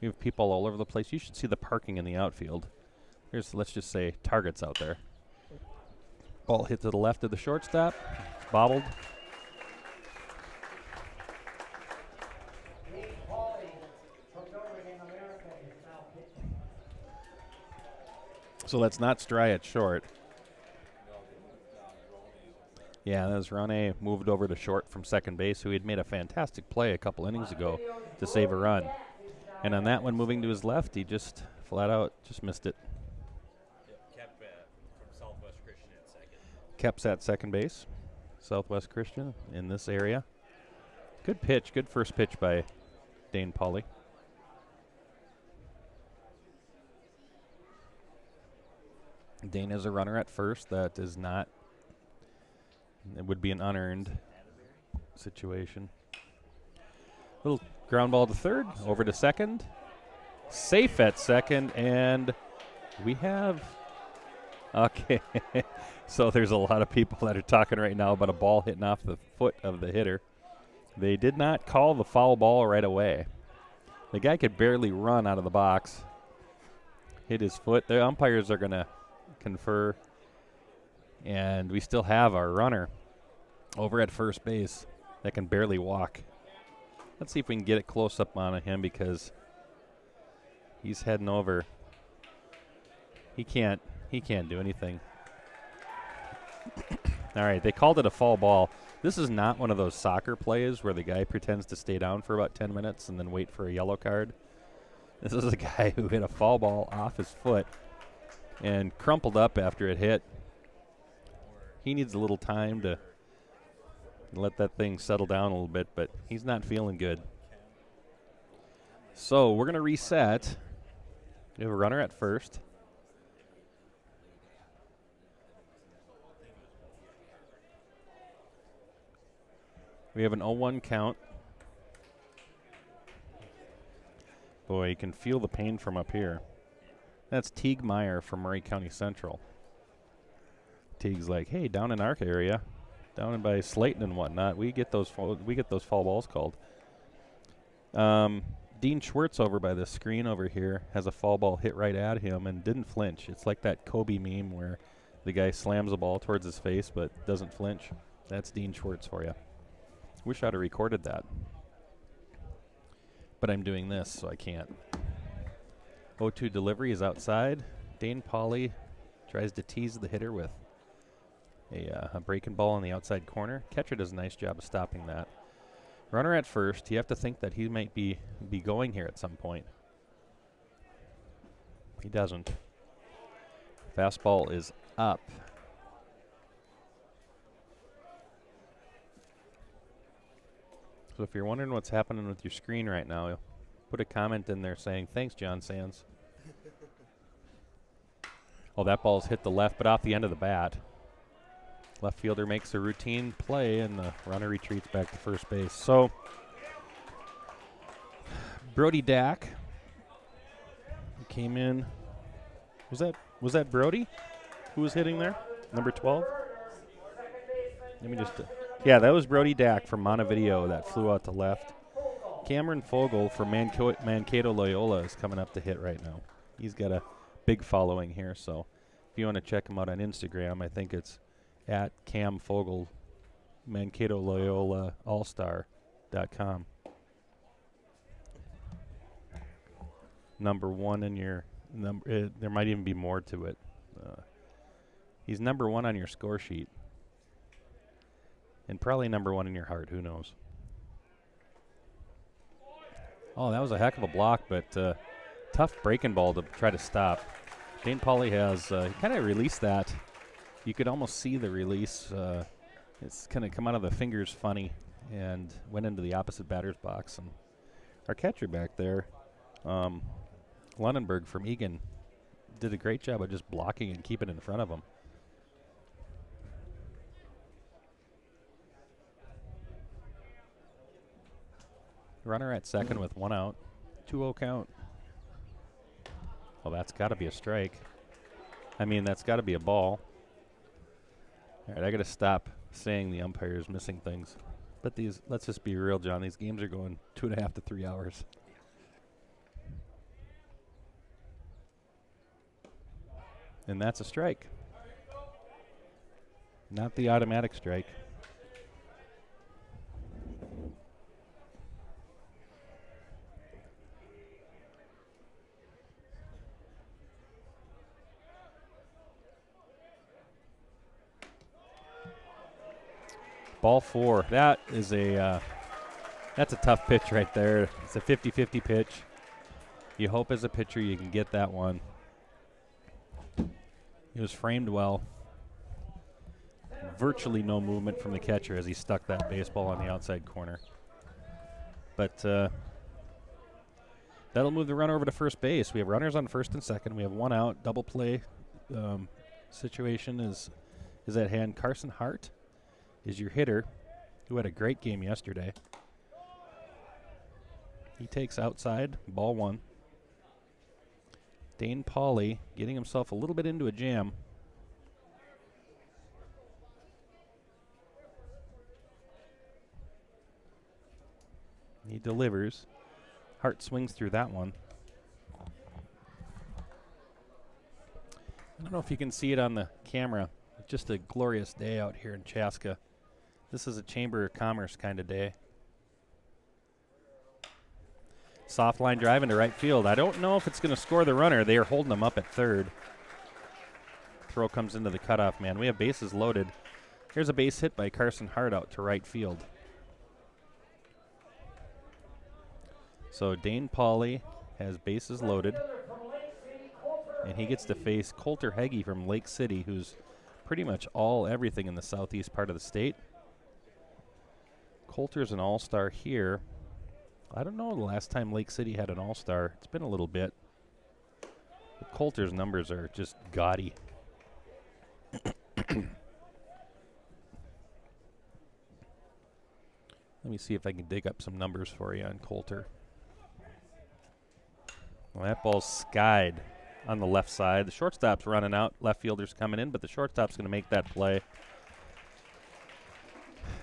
We have people all over the place. You should see the parking in the outfield. There's, let's just say, targets out there. Ball hit to the left of the shortstop. Bobbled. So let's not Stry at short. Yeah, that was Ronnie moved over to short from second base, who had made a fantastic play a couple innings ago to save a run. And on that one, moving to his left, he just flat out just missed it. Kept from Southwest Christian at second. Kep's at second base. Southwest Christian in this area. Good pitch, good first pitch by Dane Pauly. Dane has a runner at first. That is not, it would be an unearned situation. Little ground ball to third, over to second. Safe at second, and we have, okay. So there's a lot of people that are talking right now about a ball hitting off the foot of the hitter. They did not call the foul ball right away. The guy could barely run out of the box. Hit his foot. The umpires are going to confer, and we still have our runner over at first base that can barely walk. Let's see if we can get it close up on him, because he's heading over. He can't do anything. All right, they called it a foul ball. This is not one of those soccer plays where the guy pretends to stay down for about 10 minutes and then wait for a yellow card. This is a guy who hit a foul ball off his foot and crumpled up after it hit. He needs a little time to let that thing settle down a little bit, but he's not feeling good. So we're going to reset. We have a runner at first. We have an 0-1 count. Boy, you can feel the pain from up here. That's Teague Meyer from Murray County Central. Teague's like, hey, down in our area, down by Slayton and whatnot, we get those foul balls called. Dean Schwartz over by the screen over here has a foul ball hit right at him and didn't flinch. It's like that Kobe meme where the guy slams the ball towards his face but doesn't flinch. That's Dean Schwartz for you. Wish I'd have recorded that. But I'm doing this, so I can't. 0-2 delivery is outside. Dane Pauly tries to tease the hitter with a breaking ball on the outside corner. Catcher does a nice job of stopping that. Runner at first. You have to think that he might be going here at some point. He doesn't. Fastball is up. So if you're wondering what's happening with your screen right now, put a comment in there saying, thanks, John Sands. Oh, that ball's hit the left, but off the end of the bat. Left fielder makes a routine play, and the runner retreats back to first base. So, Brody Dack came in. Was that Brody who was hitting there? Number 12? Let me just... yeah, that was Brody Dack from Montevideo that flew out to left. Cameron Fogel from Mankato Loyola is coming up to hit right now. He's got a big following here, so if you want to check him out on Instagram, I think it's at Cam Fogel, Mankato Loyola Allstar.com. Number one in your number. There might even be more to it. He's number one on your score sheet, and probably number one in your heart. Who knows? Oh, that was a heck of a block, but tough breaking ball to try to stop. Dane Pauly has kind of released that. You could almost see the release. It's kind of come out of the fingers funny and went into the opposite batter's box. And our catcher back there, Lunenberg from Egan, did a great job of just blocking and keeping in front of him. Runner at second with 1 out. 2-0 count. Well, that's got to be a strike. I mean, that's got to be a ball. All right, I got to stop saying the umpire's missing things. But these, let's just be real, John. These games are going 2.5 to 3 hours. And that's a strike. Not the automatic strike. Ball 4. That is that's a tough pitch right there. It's a 50-50 pitch. You hope as a pitcher you can get that one. It was framed well. Virtually no movement from the catcher as he stuck that baseball on the outside corner. But that'll move the runner over to first base. We have runners on first and second. We have 1 out. Double play situation is at hand. Carson Hart is your hitter, who had a great game yesterday. He takes outside, ball 1. Dane Pauly getting himself a little bit into a jam. He delivers. Hart swings through that one. I don't know if you can see it on the camera. It's just a glorious day out here in Chaska. This is a Chamber of Commerce kind of day. Soft line drive into right field. I don't know if it's going to score the runner. They are holding him up at third. Throw comes into the cutoff man. We have bases loaded. Here's a base hit by Carson Hart out to right field. So Dane Pauly has bases loaded. And he gets to face Coulter Heggie from Lake City, who's pretty much everything in the southeast part of the state. Coulter's an all-star here. I don't know the last time Lake City had an all-star. It's been a little bit. But Coulter's numbers are just gaudy. Let me see if I can dig up some numbers for you on Coulter. Well, that ball's skied on the left side. The shortstop's running out. Left fielder's coming in, but the shortstop's going to make that play.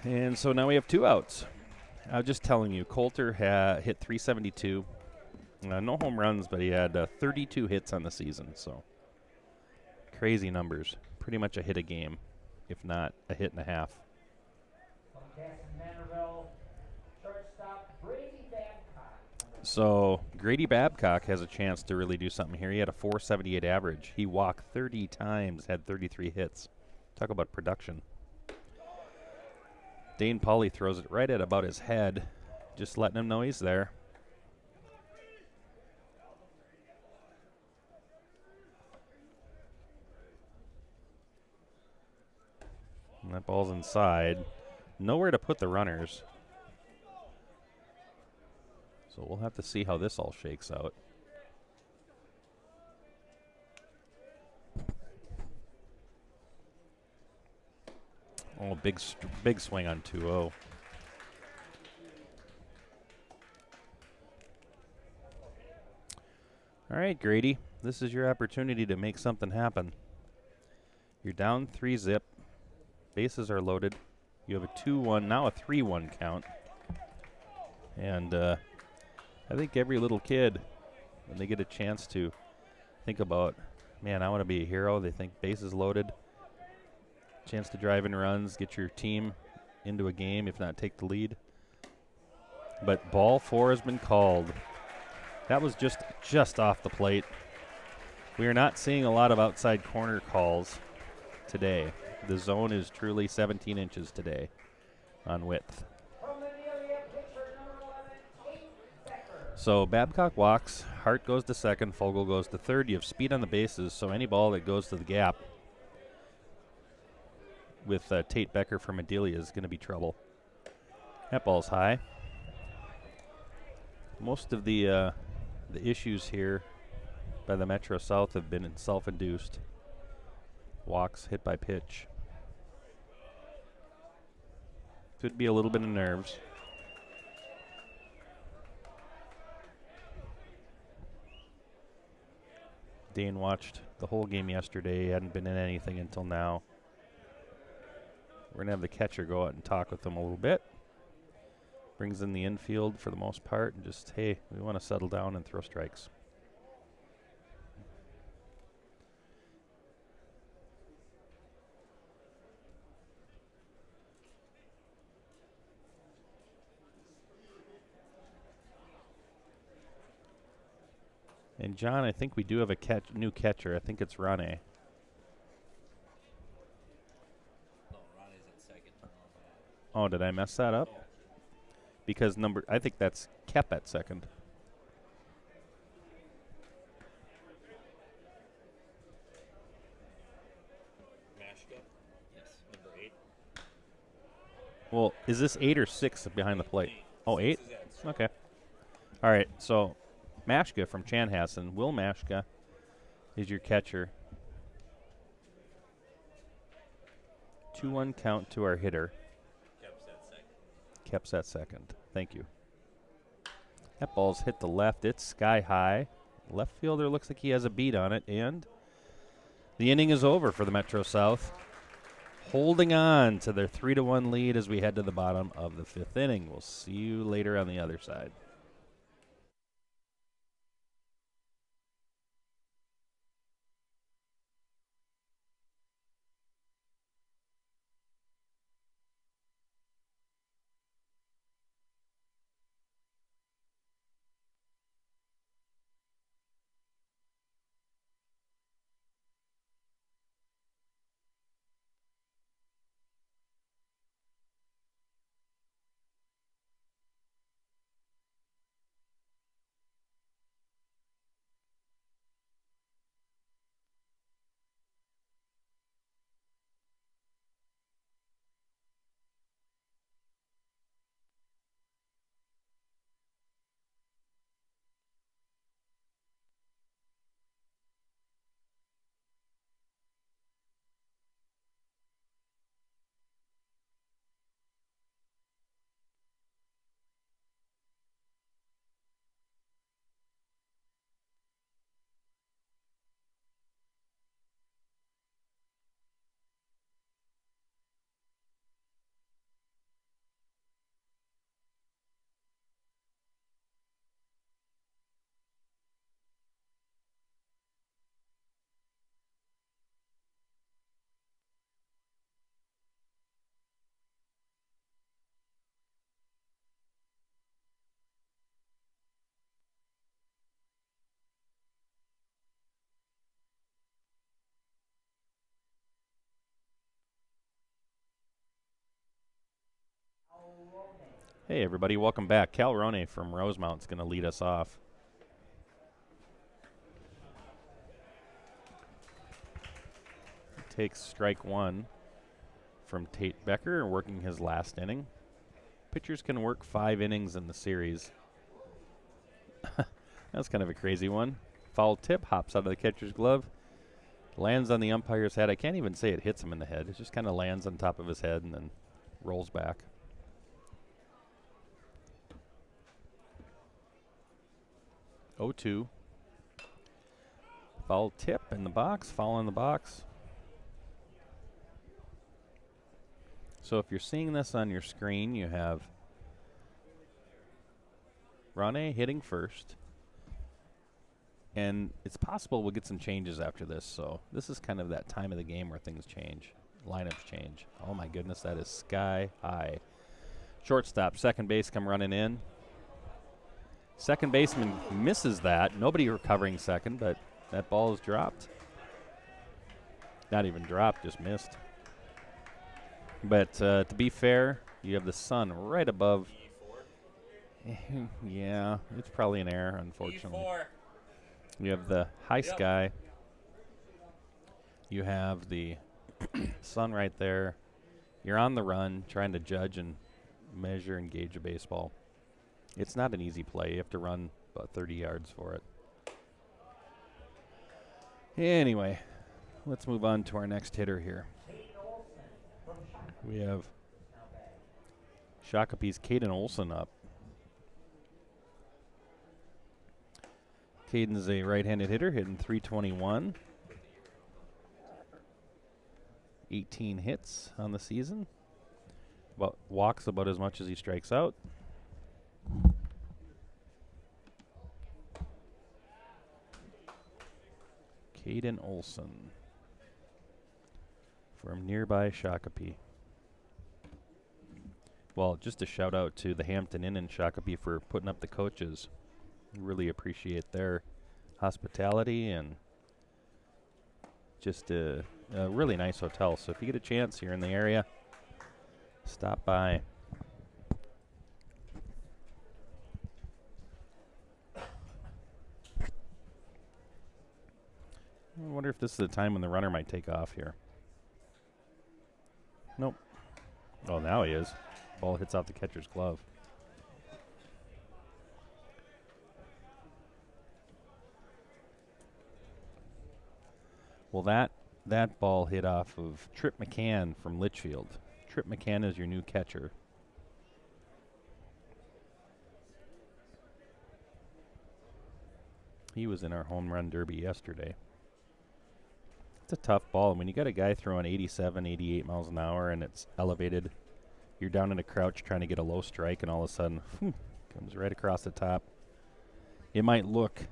And so now we have 2 outs. I was just telling you, Coulter hit 372. No home runs, but he had 32 hits on the season. So crazy numbers. Pretty much a hit a game, if not a hit and a half. So Grady Babcock has a chance to really do something here. He had a 478 average. He walked 30 times, had 33 hits. Talk about production. Dane Pauly throws it right at about his head, just letting him know he's there. And that ball's inside. Nowhere to put the runners. So we'll have to see how this all shakes out. Oh, big swing on 2-0. All right, Grady, this is your opportunity to make something happen. You're down 3-zip. Bases are loaded. You have a 2-1, now a 3-1 count. And I think every little kid, when they get a chance to think about, man, I want to be a hero. They think bases loaded, chance to drive in runs, get your team into a game, if not take the lead. But ball 4 has been called. That was just off the plate. We are not seeing a lot of outside corner calls today. The zone is truly 17 inches today on width. So Babcock walks, Hart goes to second, Fogle goes to third. You have speed on the bases, so any ball that goes to the gap with Tate Becker from Adelia is going to be trouble. That ball's high. Most of the issues here by the Metro South have been self-induced. Walks, hit by pitch. Could be a little bit of nerves. Dane watched the whole game yesterday. He hadn't been in anything until now. We're going to have the catcher go out and talk with him a little bit. Brings in the infield for the most part and just, hey, we want to settle down and throw strikes. And John, I think we do have a new catcher. I think it's Rane. No, Ronnie's at second. Oh, did I mess that up? Because I think that's Kep at second. Mashka? Yes. Number 8. Well, is this 8 or 6 behind the plate? Oh, 8? Okay. All right, so Mashka from Chanhassen. Will Mashka is your catcher. 2-1 count to our hitter. Kep's at second. Thank you. That ball's hit the left. It's sky high. Left fielder looks like he has a beat on it, and the inning is over for the Metro South. Holding on to their 3-1 lead as we head to the bottom of the 5th inning. We'll see you later on the other side. Hey, everybody. Welcome back. Cal Roney from Rosemount is going to lead us off. Takes strike 1 from Tate Becker, working his last inning. Pitchers can work 5 innings in the series. That's kind of a crazy one. Foul tip, hops out of the catcher's glove, lands on the umpire's head. I can't even say it hits him in the head. It just kind of lands on top of his head and then rolls back. Oh, 2. Foul tip in the box, foul in the box. So if you're seeing this on your screen, you have Rane hitting first, And it's possible we'll get some changes after this. So this is kind of that time of the game where things change. Lineups change. Oh, my goodness, that is sky high. Shortstop, second base come running in. Second baseman misses that. Nobody recovering second, but that ball is dropped. Not even dropped, just missed. But to be fair, you have the sun right above. Yeah, it's probably an error, unfortunately. You have the high sky. You have the sun right there. You're on the run trying to judge and measure and gauge a baseball. It's not an easy play. You have to run about 30 yards for it. Anyway, let's move on to our next hitter here. We have Shakopee's Caden Olson up. Caden's a right-handed hitter, hitting .321. 18 hits on the season. Walks about as much as he strikes out. Caden Olson from nearby Shakopee. Well, just a shout out to the Hampton Inn in Shakopee for putting up the coaches. Really appreciate their hospitality and just a really nice hotel. So if you get a chance here in the area, stop by. I wonder if this is the time when the runner might take off here. Nope. Oh, now he is. Ball hits off the catcher's glove. Well, that ball hit off of Trip McCann from Litchfield. Trip McCann is your new catcher. He was in our home run derby yesterday. It's a tough ball. When you got a guy throwing 87, 88 miles an hour and it's elevated, you're down in a crouch trying to get a low strike, and all of a sudden, comes right across the top. It might look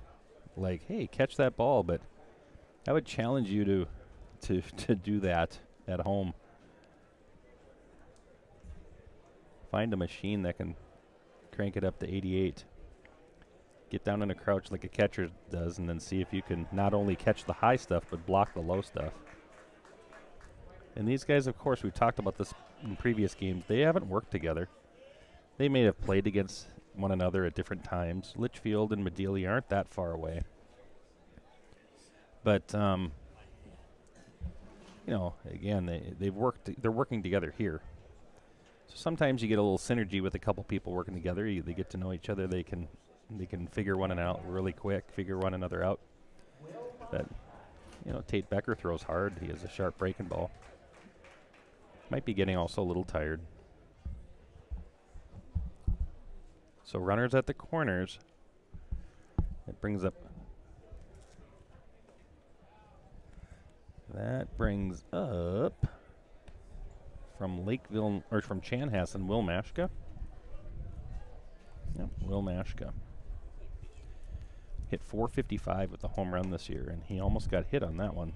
like, hey, catch that ball, but I would challenge you to do that at home. Find a machine that can crank it up to 88. Get down in a crouch like a catcher does, and then see if you can not only catch the high stuff, but block the low stuff. And these guys, of course, we've talked about this in previous games. They haven't worked together. They may have played against one another at different times. Litchfield and Medelia aren't that far away. But, again, they're working together here. So sometimes you get a little synergy with a couple people working together. They get to know each other. They can figure one out really quick, figure one another out. But, Tate Becker throws hard. He has a sharp breaking ball. Might be getting also a little tired. So runners at the corners. That brings up from Lakeville, or from Chanhassen, Will Mashka. Yep, Will Mashka. Hit .455 with the home run this year, and he almost got hit on that one.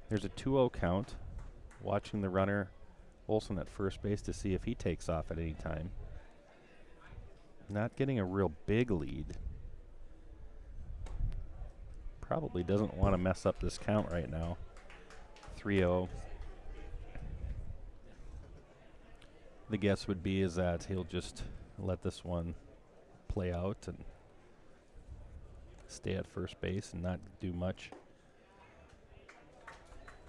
There's a 2-0 count. Watching the runner, Olson at first base, to see if he takes off at any time. Not getting a real big lead. Probably doesn't want to mess up this count right now. 3-0. The guess would be is that he'll just let this one play out and stay at first base and not do much.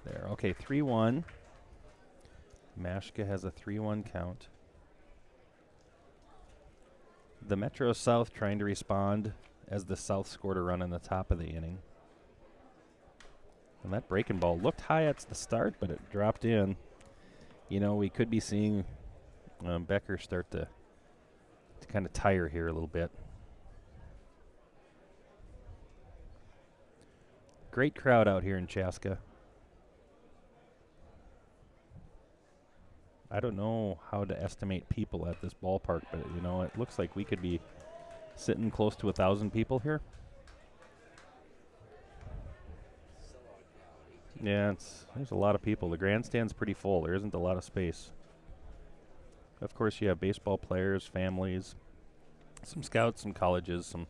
There. Okay, 3-1. Mashka has a 3-1 count. The Metro South trying to respond as the South scored a run in the top of the inning. And that breaking ball looked high at the start, but it dropped in. We could be seeing Becker start to kind of tire here a little bit. Great crowd out here in Chaska. I don't know how to estimate people at this ballpark, but it looks like we could be sitting close to 1,000 people here. Yeah, there's a lot of people. The grandstand's pretty full. There isn't a lot of space. Of course, you have baseball players, families, some scouts, some colleges, some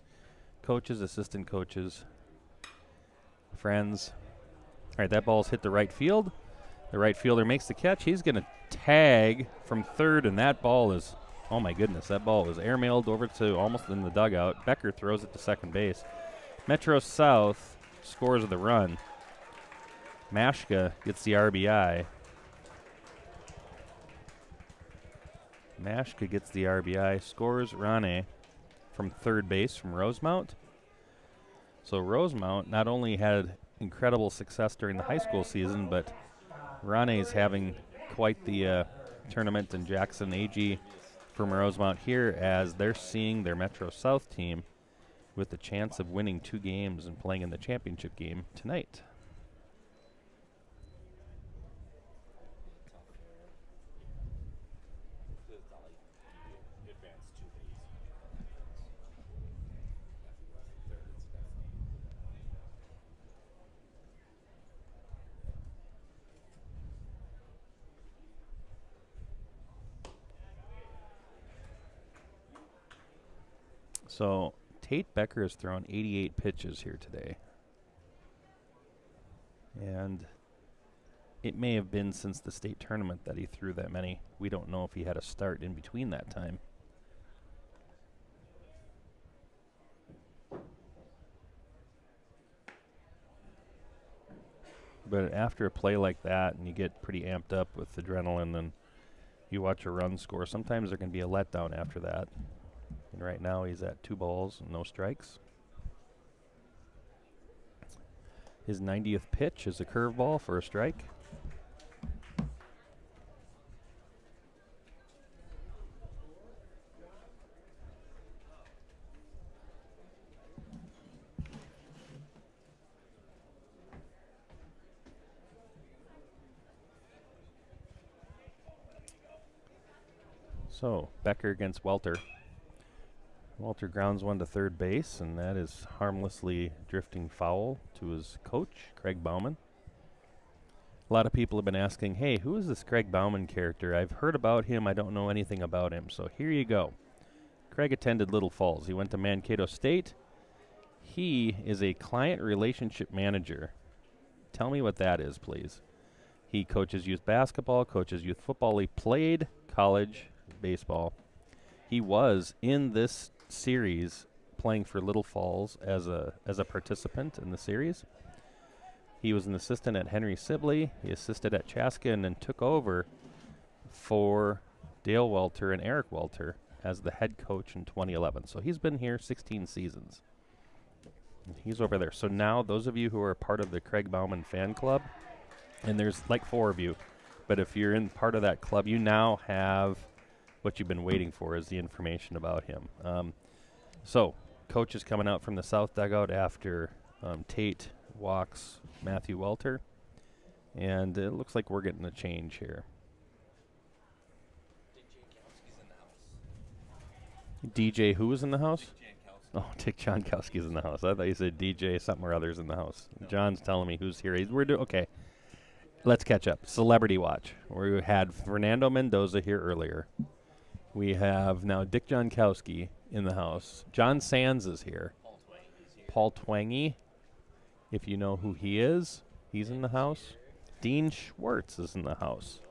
coaches, assistant coaches, friends. All right, that ball's hit the right field. The right fielder makes the catch. He's going to tag from third, and that ball is, oh my goodness, that ball was airmailed over to almost in the dugout. Becker throws it to second base. Metro South scores the run. Mashka gets the RBI. Mashka gets the RBI, scores Rane from third base from Rosemount. So Rosemount not only had incredible success during the high school season, but Rane's having quite the tournament in Jackson. AG from Rosemount here as they're seeing their Metro South team with the chance of winning 2 games and playing in the championship game tonight. So Tate Becker has thrown 88 pitches here today. And it may have been since the state tournament that he threw that many. We don't know if he had a start in between that time. But after a play like that, and you get pretty amped up with adrenaline, and you watch a run score, sometimes there can be a letdown after that. And right now he's at 2 balls and no strikes. His 90th pitch is a curveball for a strike. So Becker against Welter. Welter grounds one to third base, and that is harmlessly drifting foul to his coach, Craig Bauman. A lot of people have been asking, hey, who is this Craig Bauman character? I've heard about him. I don't know anything about him. So here you go. Craig attended Little Falls. He went to Mankato State. He is a client relationship manager. Tell me what that is, please. He coaches youth basketball, coaches youth football. He played college baseball. He was in this series playing for Little Falls as a participant in the series. He was an assistant at Henry Sibley. He assisted at Chaska and then took over for Dale Welter and Eric Welter as the head coach in 2011. So he's been here 16 seasons. He's over there. So now those of you who are part of the Craig Bauman fan club, and there's like 4 of you, but if you're in part of that club, you now have what you've been waiting for is the information about him. So coach is coming out from the south dugout after Tate walks Matthew Welter, and it looks like we're getting a change here. DJ who is in the house? Oh, Dick Jankowski's in the house. I thought you said DJ something or other's in the house. No. John's telling me who's here. Okay. Let's catch up. Celebrity Watch. We had Fernando Mendoza here earlier. We have now Dick Jankowski in the house. John Sands is here. Paul Twangy, if you know who he is, he's in the house. Dean Schwartz is in the house.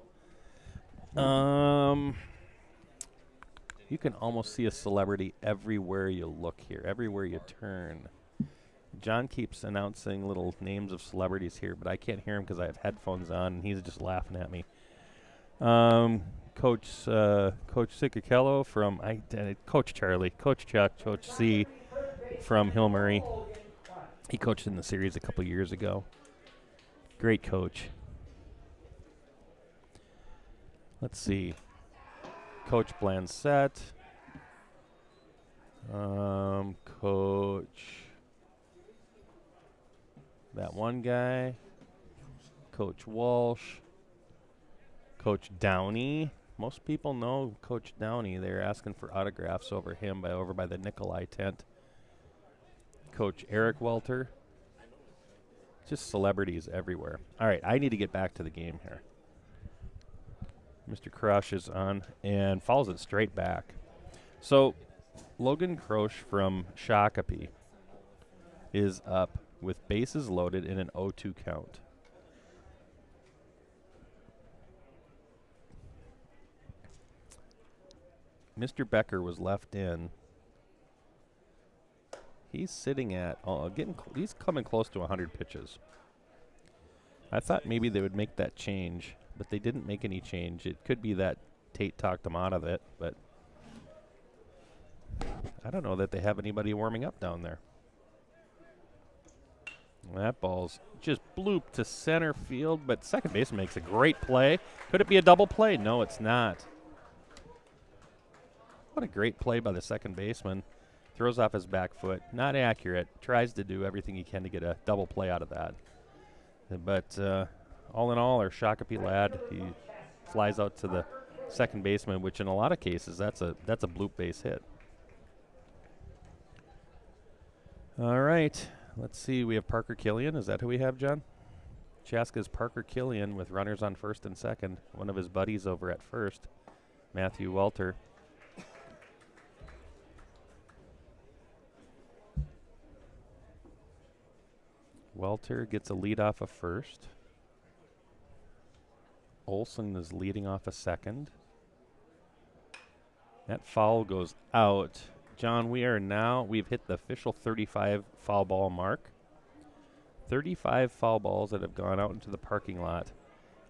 You can almost see a celebrity everywhere you look here, everywhere you turn. John keeps announcing little names of celebrities here, but I can't hear him because I have headphones on, and he's just laughing at me. Coach Sicakello from Coach Charlie, Coach Chuck, Coach C from Hill Murray. He coached in the series a couple years ago. Great coach. Let's see. Coach Blansett. Coach. That one guy. Coach Walsh. Coach Downey. Most people know Coach Downey. They're asking for autographs over him over by the Nikolai tent. Coach Eric Welter. Just celebrities everywhere. All right, I need to get back to the game here. Mr. Crush is on and follows it straight back. So Logan Croche from Shakopee is up with bases loaded in an 0-2 count. Mr. Becker was left in. He's sitting at he's coming close to 100 pitches. I thought maybe they would make that change, but they didn't make any change. It could be that Tate talked him out of it, but I don't know that they have anybody warming up down there. That ball's just blooped to center field, but second baseman makes a great play. Could it be a double play? No, it's not. What a great play by the second baseman. Throws off his back foot. Not accurate. Tries to do everything he can to get a double play out of that. But all in all, our Shakopee lad, he flies out to the second baseman, which in a lot of cases, that's a bloop base hit. All right. Let's see. We have Parker Killian. Is that who we have, John? Chaska's Parker Killian with runners on first and second. One of his buddies over at first, Matthew Welter. Welter gets a lead off of first. Olson is leading off a second. That foul goes out. John, we've hit the official 35 foul ball mark. 35 foul balls that have gone out into the parking lot.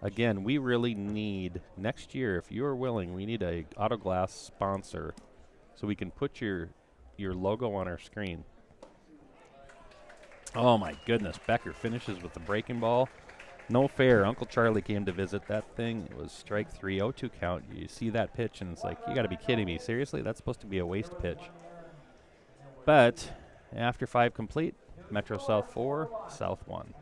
Again, we really need, next year, if you are willing, we need a auto glass sponsor so we can put your logo on our screen. Oh, my goodness. Becker finishes with the breaking ball. No fair. Uncle Charlie came to visit that thing. It was strike 3, 0-2 count. You see that pitch, and it's like, you got to be kidding me. Seriously? That's supposed to be a waste pitch. But after 5 complete, Metro South 4, South 1.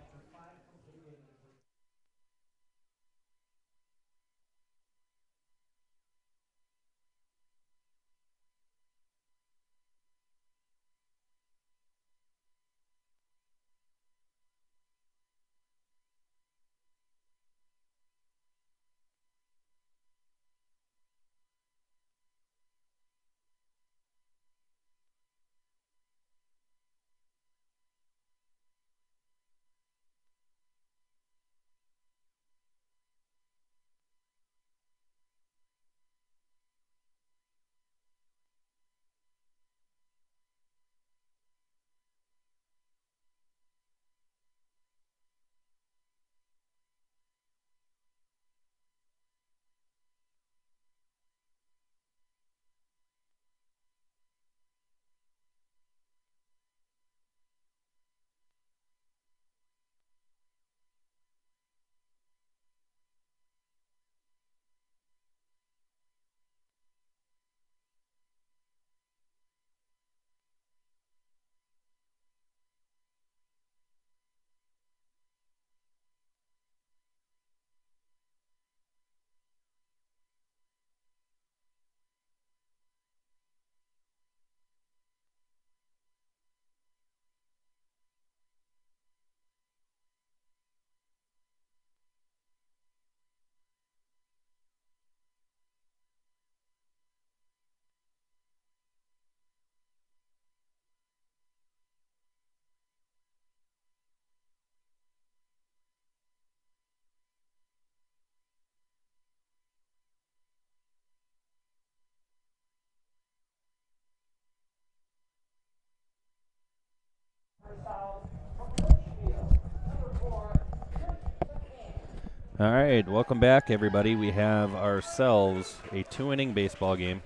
All right, welcome back, everybody. We have ourselves a 2-inning baseball game.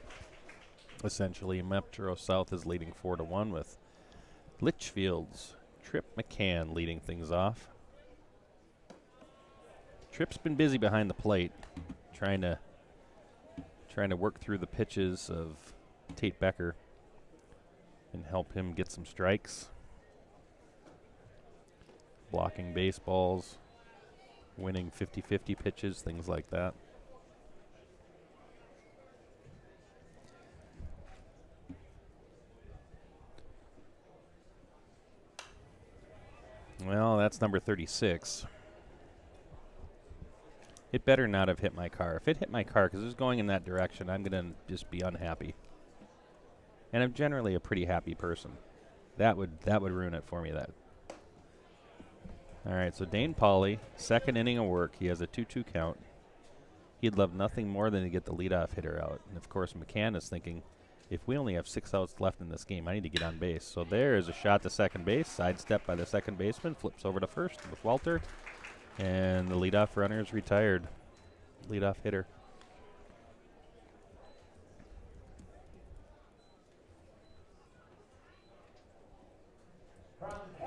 Essentially, Metro South is leading 4-1 with Litchfield's Trip McCann leading things off. Trip's been busy behind the plate, trying to work through the pitches of Tate Becker and help him get some strikes, blocking baseballs, winning 50-50 pitches, things like that. Well, that's number 36. It better not have hit my car. If it hit my car, because it was going in that direction, I'm going to just be unhappy. And I'm generally a pretty happy person. That would ruin it for me. That. All right, so Dane Pauly, second inning of work. He has a 2-2 count. He'd love nothing more than to get the leadoff hitter out. And, of course, McCann is thinking, if we only have 6 outs left in this game, I need to get on base. So there is a shot to second base, sidestep by the second baseman, flips over to first with Walter, and the leadoff runner is retired. Leadoff hitter.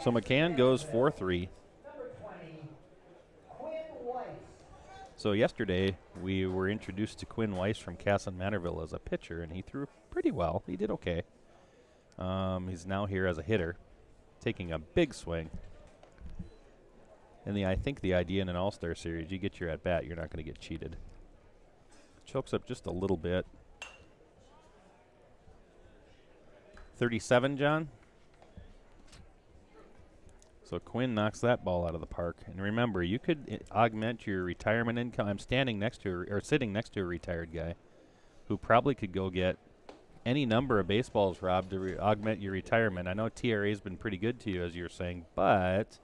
So McCann goes 4-3. So yesterday we were introduced to Quinn Weiss from Casson Manorville as a pitcher, and he threw pretty well. He did okay. He's now here as a hitter, taking a big swing. And I think the idea in an All-Star Series, you get your at-bat, you're not going to get cheated. Chokes up just a little bit. 37, John? So Quinn knocks that ball out of the park. And remember, you could augment your retirement income. I'm standing next to sitting next to a retired guy who probably could go get any number of baseballs, Rob, to augment your retirement. I know TRA's been pretty good to you, as you're saying, but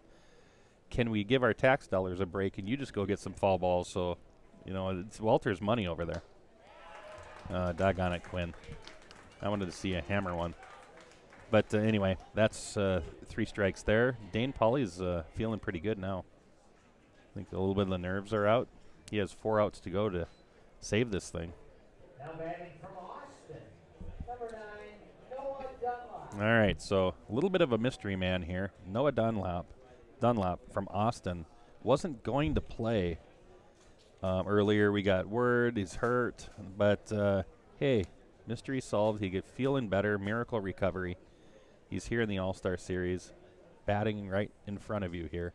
can we give our tax dollars a break and you just go get some fall balls? So, it's Walter's money over there. Doggone it, Quinn. I wanted to see a hammer one. But anyway, that's 3 strikes there. Dane Pauly's feeling pretty good now. I think a little bit of the nerves are out. He has 4 outs to go to save this thing. Now batting from Austin, number 9, Noah Dunlap. All right, so a little bit of a mystery man here. Noah Dunlap from Austin wasn't going to play earlier. We got word he's hurt, but hey, mystery solved. He get feeling better, miracle recovery. He's here in the All-Star Series, batting right in front of you here.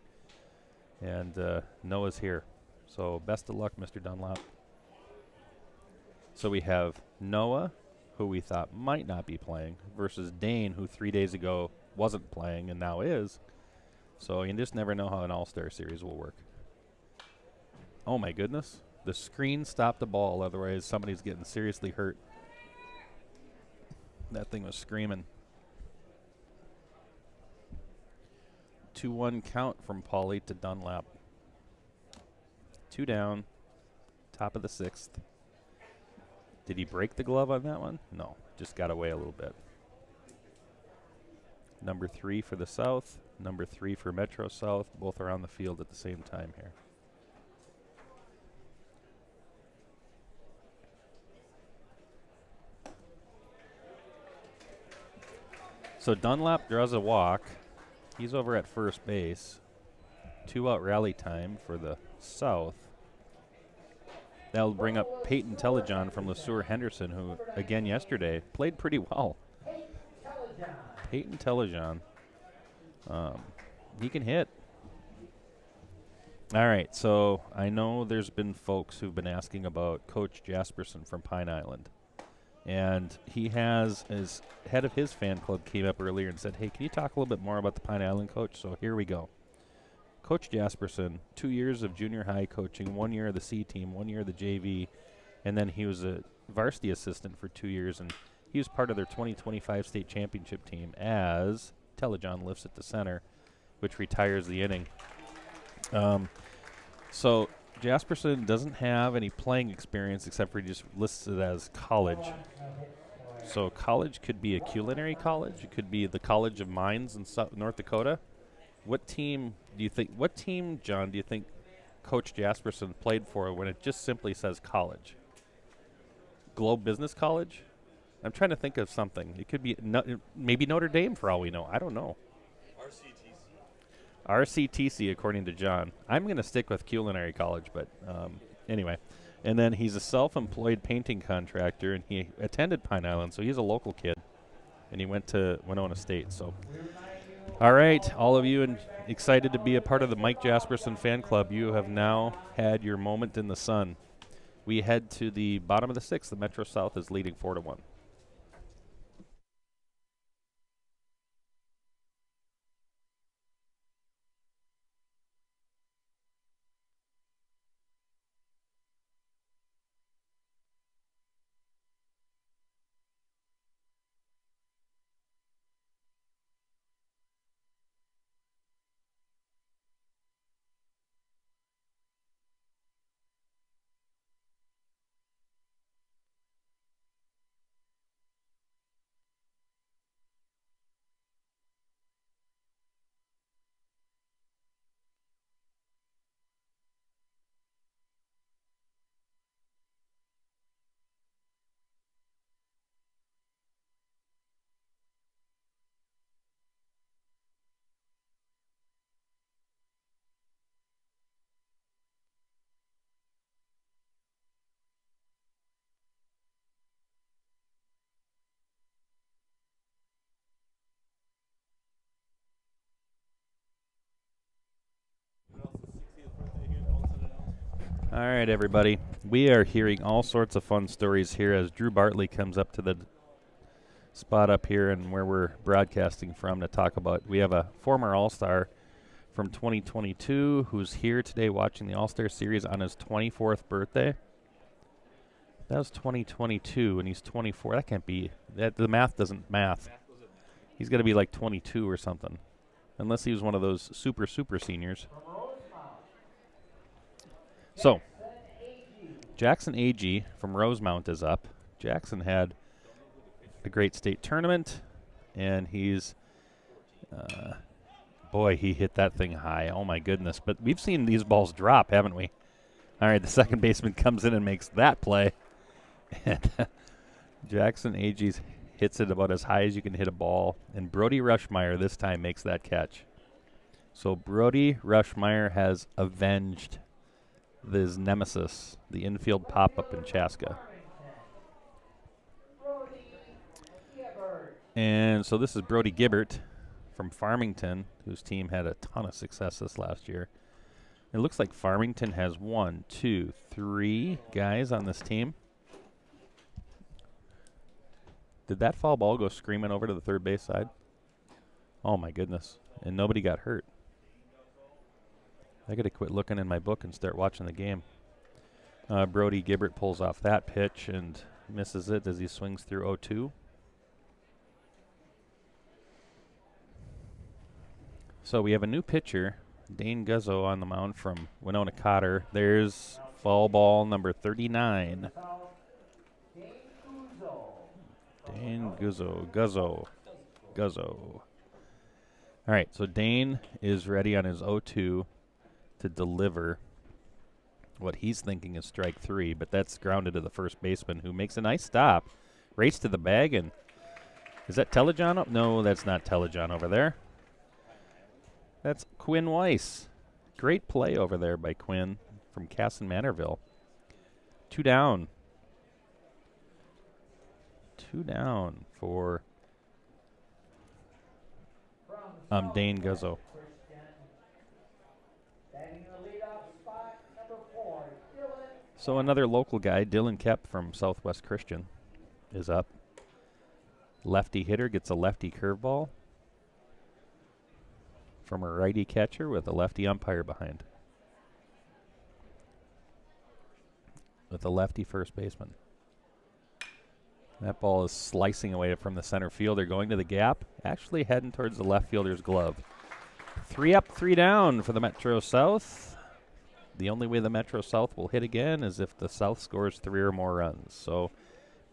And Noah's here. So best of luck, Mr. Dunlap. So we have Noah, who we thought might not be playing, versus Dane, who 3 days ago wasn't playing and now is. So you just never know how an All-Star Series will work. Oh, my goodness. The screen stopped the ball, otherwise somebody's getting seriously hurt. That thing was screaming. 2-1 count from Pauly to Dunlap. 2 down, top of the 6th. Did he break the glove on that one? No, just got away a little bit. Number 3 for the South, number 3 for Metro South. Both are on the field at the same time here. So Dunlap draws a walk. He's over at first base. 2-out rally time for the South. That'll bring up Peyton Telejohn from LeSueur Henderson, who, again yesterday, played pretty well. Peyton Telejohn. He can hit. All right, so I know there's been folks who've been asking about Coach Jasperson from Pine Island. And he has, as head of his fan club, came up earlier and said, hey, can you talk a little bit more about the Pine Island coach? So here we go. Coach Jasperson, 2 years of junior high coaching, 1 year of the C team, 1 year of the JV, and then he was a varsity assistant for 2 years, and he was part of their 2025 state championship team as Telejohn lifts at the center, which retires the inning. So Jasperson doesn't have any playing experience except for he just lists it as college. So college could be a culinary college. It could be the College of Mines in North Dakota. What team, John, do you think Coach Jasperson played for when it just simply says college? Globe Business College? I'm trying to think of something. It could be maybe Notre Dame for all we know. I don't know. RCTC, according to John. I'm going to stick with culinary college, but anyway. And then he's a self-employed painting contractor, and he attended Pine Island, so he's a local kid. And he went to Winona State. So, all right, all of you excited to be a part of the Mike Jasperson fan club, you have now had your moment in the sun. We head to the bottom of the 6th. The Metro South is leading 4-1. All right, everybody. We are hearing all sorts of fun stories here as Drew Bartley comes up to the spot up here and where we're broadcasting from to talk about. We have a former All-Star from 2022 who's here today watching the All-Star Series on his 24th birthday. That was 2022, and he's 24. That can't be. That the math doesn't math. He's got to be like 22 or something, unless he was one of those super seniors. So, Jackson Agee from Rosemount is up. Jackson had a great state tournament, and he's, boy, he hit that thing high. Oh, my goodness. But we've seen these balls drop, haven't we? All right, the second baseman comes in and makes that play. And Jackson Agee hits it about as high as you can hit a ball, and Brody Rushmeyer this time makes that catch. So Brody Rushmeyer has avenged his nemesis, the infield pop-up in Chaska. And so this is Brody Gibbert from Farmington, whose team had a ton of success this last year. It looks like Farmington has 1, 2, 3 guys on this team. Did that foul ball go screaming over to the third base side? Oh, my goodness. And nobody got hurt. I got to quit looking in my book and start watching the game. Brody Gibbert pulls off that pitch and misses it as he swings through 0-2. So we have a new pitcher, Dane Guzzo, on the mound from Winona Cotter. There's foul ball number 39. Dane Guzzo. All right, so Dane is ready on his 0-2 to deliver what he's thinking is strike 3, but that's grounded to the first baseman, who makes a nice stop. Race to the bag, and is that Telejohn? No, that's not Telejohn over there. That's Quinn Weiss. Great play over there by Quinn from Casson Manorville. 2 down. 2 down for Dane Guzzo. So another local guy, Dylan Kep from Southwest Christian, is up. Lefty hitter gets a lefty curveball from a righty catcher with a lefty umpire behind. With a lefty first baseman. That ball is slicing away from the center fielder, going to the gap, actually heading towards the left fielder's glove. 3 up, 3 down for the Metro South. The only way the Metro South will hit again is if the South scores 3 or more runs. So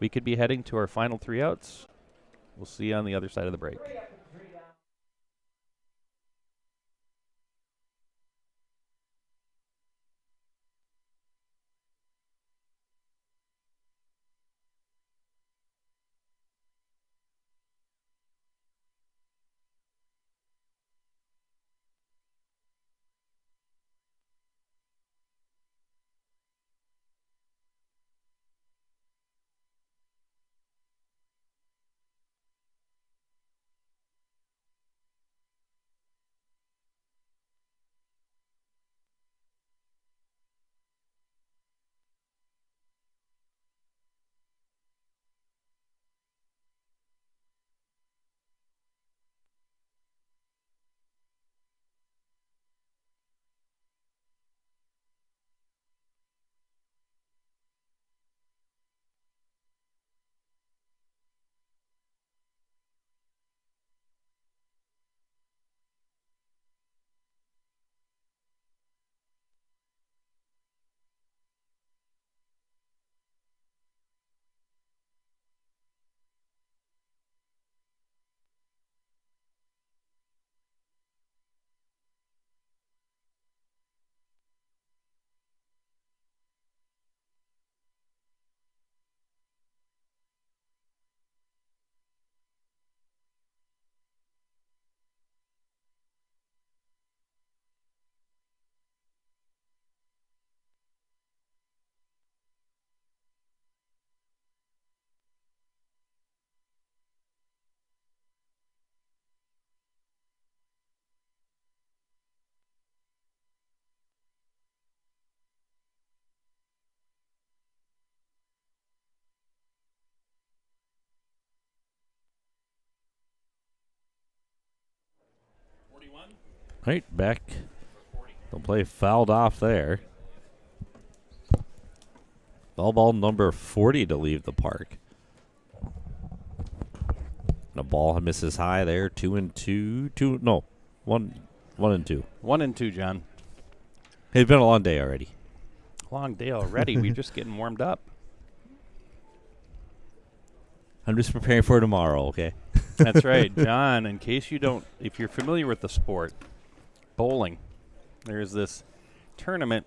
we could be heading to our final 3 outs. We'll see you on the other side of the break. Right, back. The play fouled off there. Foul ball number 40 to leave the park. The ball misses high there. 2 and 2. 1 and 2. 1 and 2, John. It's been a long day already. Long day already. We're just getting warmed up. I'm just preparing for tomorrow, okay? That's right. John, in case you don't, if you're familiar with the sport, bowling, there's this tournament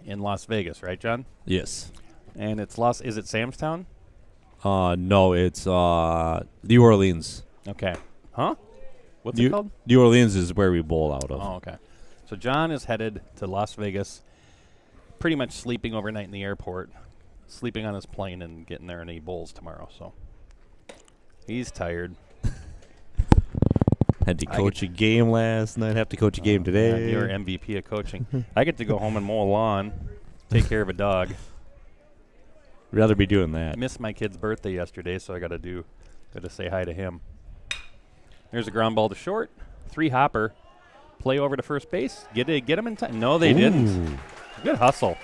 in Las Vegas, right, John? Yes. And is it Samstown? No, it's New Orleans. Okay. Huh? What's it called? New Orleans is where we bowl out of. Oh, okay. So John is headed to Las Vegas, pretty much sleeping overnight in the airport, sleeping on his plane and getting there, and he bowls tomorrow. So he's tired. Had to coach a game last night. Have to coach a game today. Yeah, you're MVP of coaching. I get to go home and mow a lawn, take care of a dog. Rather be doing I that. missed my kid's birthday yesterday, so I got to say hi to him. There's a ground ball to short, 3-hopper, play over to first base. Get him in time. No, they didn't. Good hustle.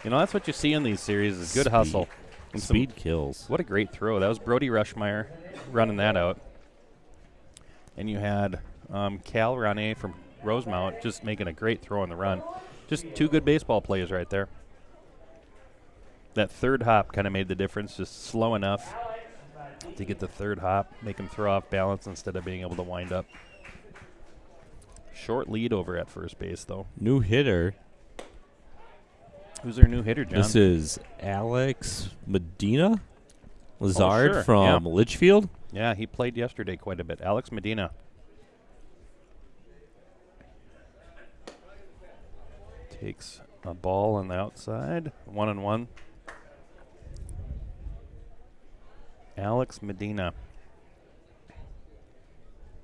You know, that's what you see in these series is good hustle. And Speed kills. What a great throw. That was Brody Rushmeyer running that out. And you had Cal Rane from Rosemount just making a great throw on the run. Just two good baseball plays right there. That third hop kind of made the difference, just slow enough to get the third hop, make him throw off balance instead of being able to wind up. Short lead over at first base, though. New hitter. Who's their new hitter, John? This is Alex Medina Lazard sure. from Litchfield. Yeah, he played yesterday quite a bit. Alex Medina. Takes a ball on the outside. 1-1. Alex Medina.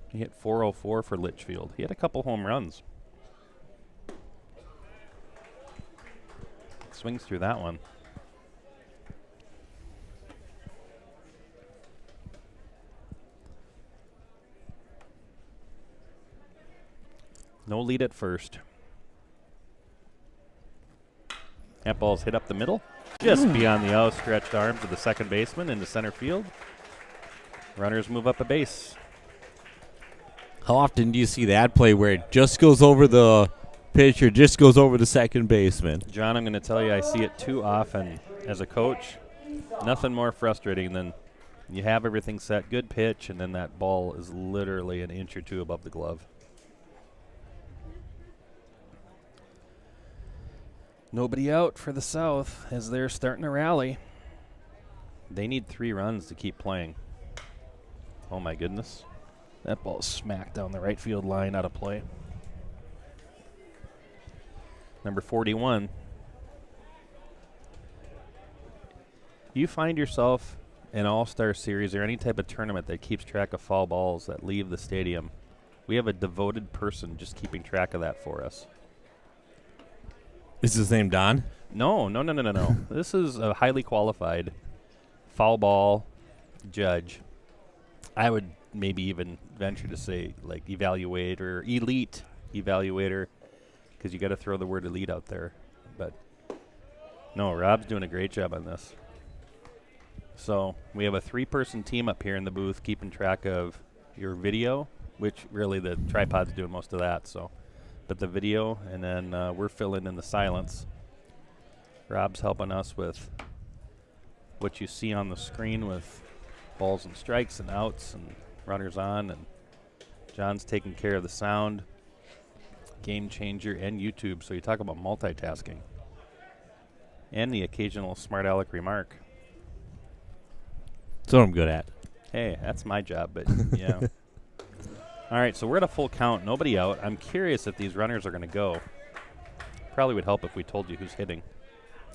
He hit .404 for Litchfield. He had a couple home runs. Swings through that one. No lead at first. That ball's hit up the middle, just beyond the outstretched arms of the second baseman into center field. Runners move up a base. How often do you see that play where it just goes over the pitcher, just goes over the second baseman? John, I'm going to tell you, I see it too often as a coach. Nothing more frustrating than you have everything set, good pitch, and then that ball is literally an inch or two above the glove. Nobody out for the South as they're starting to rally. They need 3 runs to keep playing. Oh, my goodness. That ball smacked down the right field line out of play. Number 41. You find yourself in All-Star Series or any type of tournament that keeps track of foul balls that leave the stadium. We have a devoted person just keeping track of that for us. Is his name Don? No. This is a highly qualified foul ball judge. I would maybe even venture to say like evaluator, elite evaluator, because you got to throw the word elite out there. But no, Rob's doing a great job on this. So we have a 3-person team up here in the booth keeping track of your video, which really the tripod's doing most of that. So. But the video, and then we're filling in the silence. Rob's helping us with what you see on the screen with balls and strikes and outs and runners on, and John's taking care of the sound, Game Changer, and YouTube. So you talk about multitasking. And the occasional smart aleck remark. That's what I'm good at. Hey, that's my job, but yeah. All right, so we're at a full count. Nobody out. I'm curious if these runners are going to go. Probably would help if we told you who's hitting.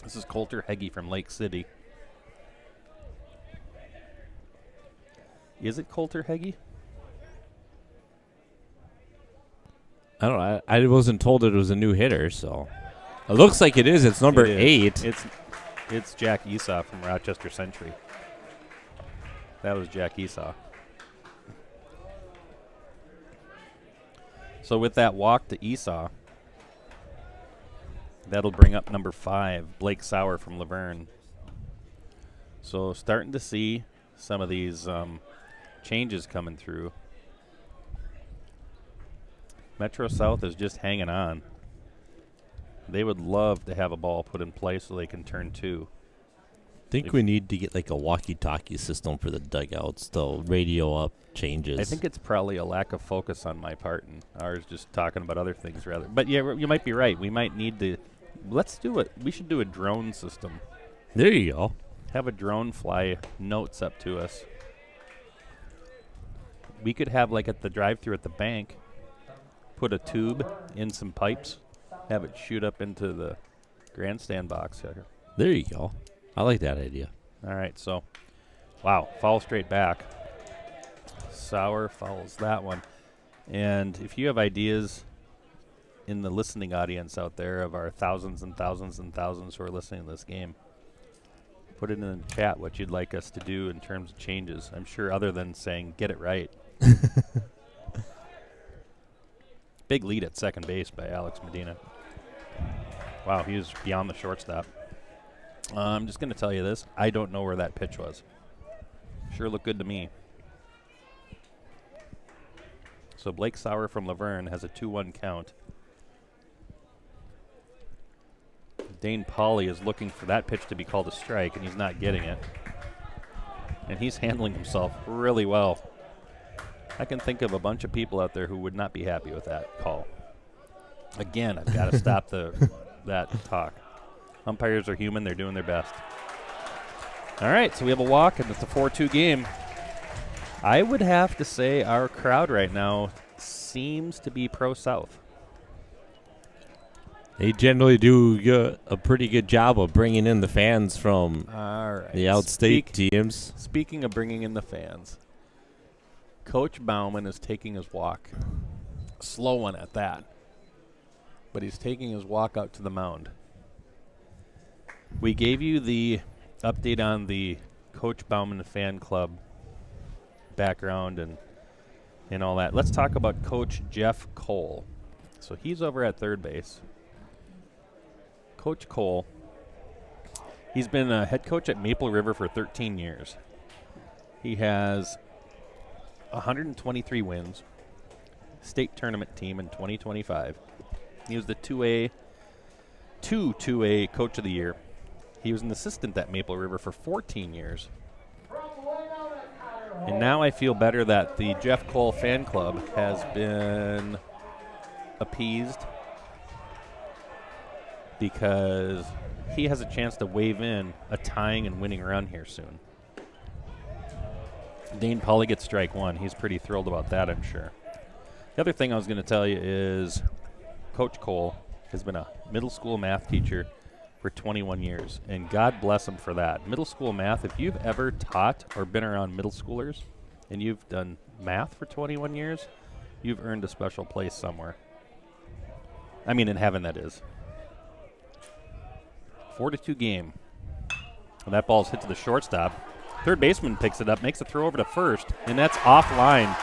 This is Coulter Heggie from Lake City. Is it Coulter Heggie? I don't know. I wasn't told it was a new hitter, so. It looks like it is. It's number 8. It's Jack Esau from Rochester Century. That was Jack Esau. So with that walk to Esau, that'll bring up number 5, Blake Sauer from Laverne. So starting to see some of these changes coming through. Metro South is just hanging on. They would love to have a ball put in play so they can turn 2. I think we need to get like a walkie-talkie system for the dugouts to radio up changes. I think it's probably a lack of focus on my part and ours just talking about other things rather. But yeah, you might be right. We might need to. Let's do it. We should do a drone system. There you go. Have a drone fly notes up to us. We could have, like at the drive-thru at the bank, put a tube in some pipes, have it shoot up into the grandstand box here. There you go. I like that idea. All right, so, wow, foul straight back. Sauer fouls that one. And if you have ideas in the listening audience out there of our thousands and thousands and thousands who are listening to this game, put it in the chat what you'd like us to do in terms of changes. I'm sure other than saying, get it right. Big lead at second base by Alex Medina. Wow, he was beyond the shortstop. I'm just going to tell you this. I don't know where that pitch was. Sure looked good to me. So Blake Sauer from Laverne has a 2-1 count. Dane Pauly is looking for that pitch to be called a strike, and he's not getting it. And he's handling himself really well. I can think of a bunch of people out there who would not be happy with that call. Again, I've got to stop that talk. Umpires are human. They're doing their best. All right, so we have a walk, and it's a 4-2 game. I would have to say our crowd right now seems to be pro-South. They generally do a pretty good job of bringing in the fans from the outstate teams. Speaking of bringing in the fans, Coach Bauman is taking his walk. A slow one at that. But he's taking his walk out to the mound. We gave you the update on the Coach Bauman fan club background and all that. Let's talk about Coach Jeff Cole. So he's over at third base. Coach Cole, he's been a head coach at Maple River for 13 years. He has 123 wins, state tournament team in 2025. He was the 2A Coach of the Year. He was an assistant at Maple River for 14 years. And now I feel better that the Jeff Cole fan club has been appeased because he has a chance to wave in a tying and winning run here soon. Dane Pauly gets strike 1. He's pretty thrilled about that, I'm sure. The other thing I was going to tell you is Coach Cole has been a middle school math teacher for 21 years, and God bless him for that. Middle school math, if you've ever taught or been around middle schoolers and you've done math for 21 years, you've earned a special place somewhere. I mean, in heaven, that is. 4-2 game. Well, that ball's hit to the shortstop. Third baseman picks it up, makes a throw over to first, and that's offline.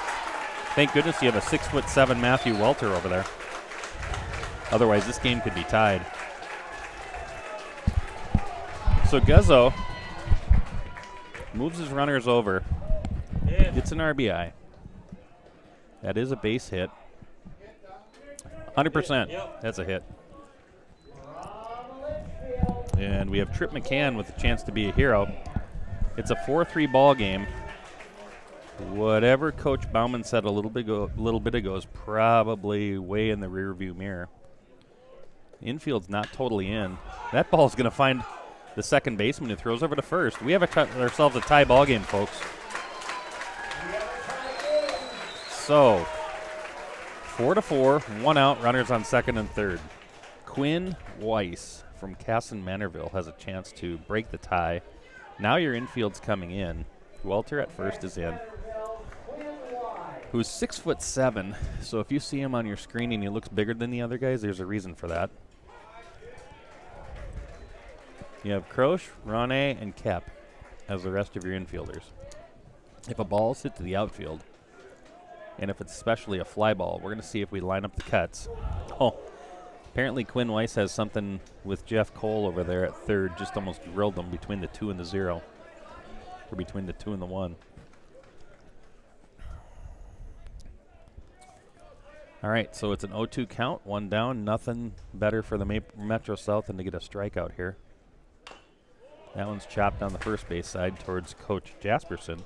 Thank goodness you have a 6'7" Matthew Welter over there. Otherwise, this game could be tied. So Guzzo moves his runners over, gets an RBI. That is a base hit. 100%. That's a hit. And we have Trip McCann with a chance to be a hero. It's a 4-3 ball game. Whatever Coach Bauman said a little bit ago is probably way in the rearview mirror. Infield's not totally in. That ball's going to find the second baseman who throws over to first. We have ourselves a tie ball game, folks. So, 4-4, 1 out, runners on second and third. Quinn Weiss from Casson Manorville has a chance to break the tie. Now your infield's coming in. Welter at first is in. Who's 6'7", so if you see him on your screen and he looks bigger than the other guys, there's a reason for that. You have Croche, Rane, and Kep as the rest of your infielders. If a ball's hit to the outfield, And if it's especially a fly ball, we're going to see if we line up the cuts. Oh, apparently Quinn Weiss has something with Jeff Cole over there at third. Just almost drilled them between the 2 and the 0. Or between the 2 and the 1. All right, so it's an 0-2 count, 1 down. Nothing better for the Metro South than to get a strikeout here. That one's chopped on the first base side towards Coach Jasperson.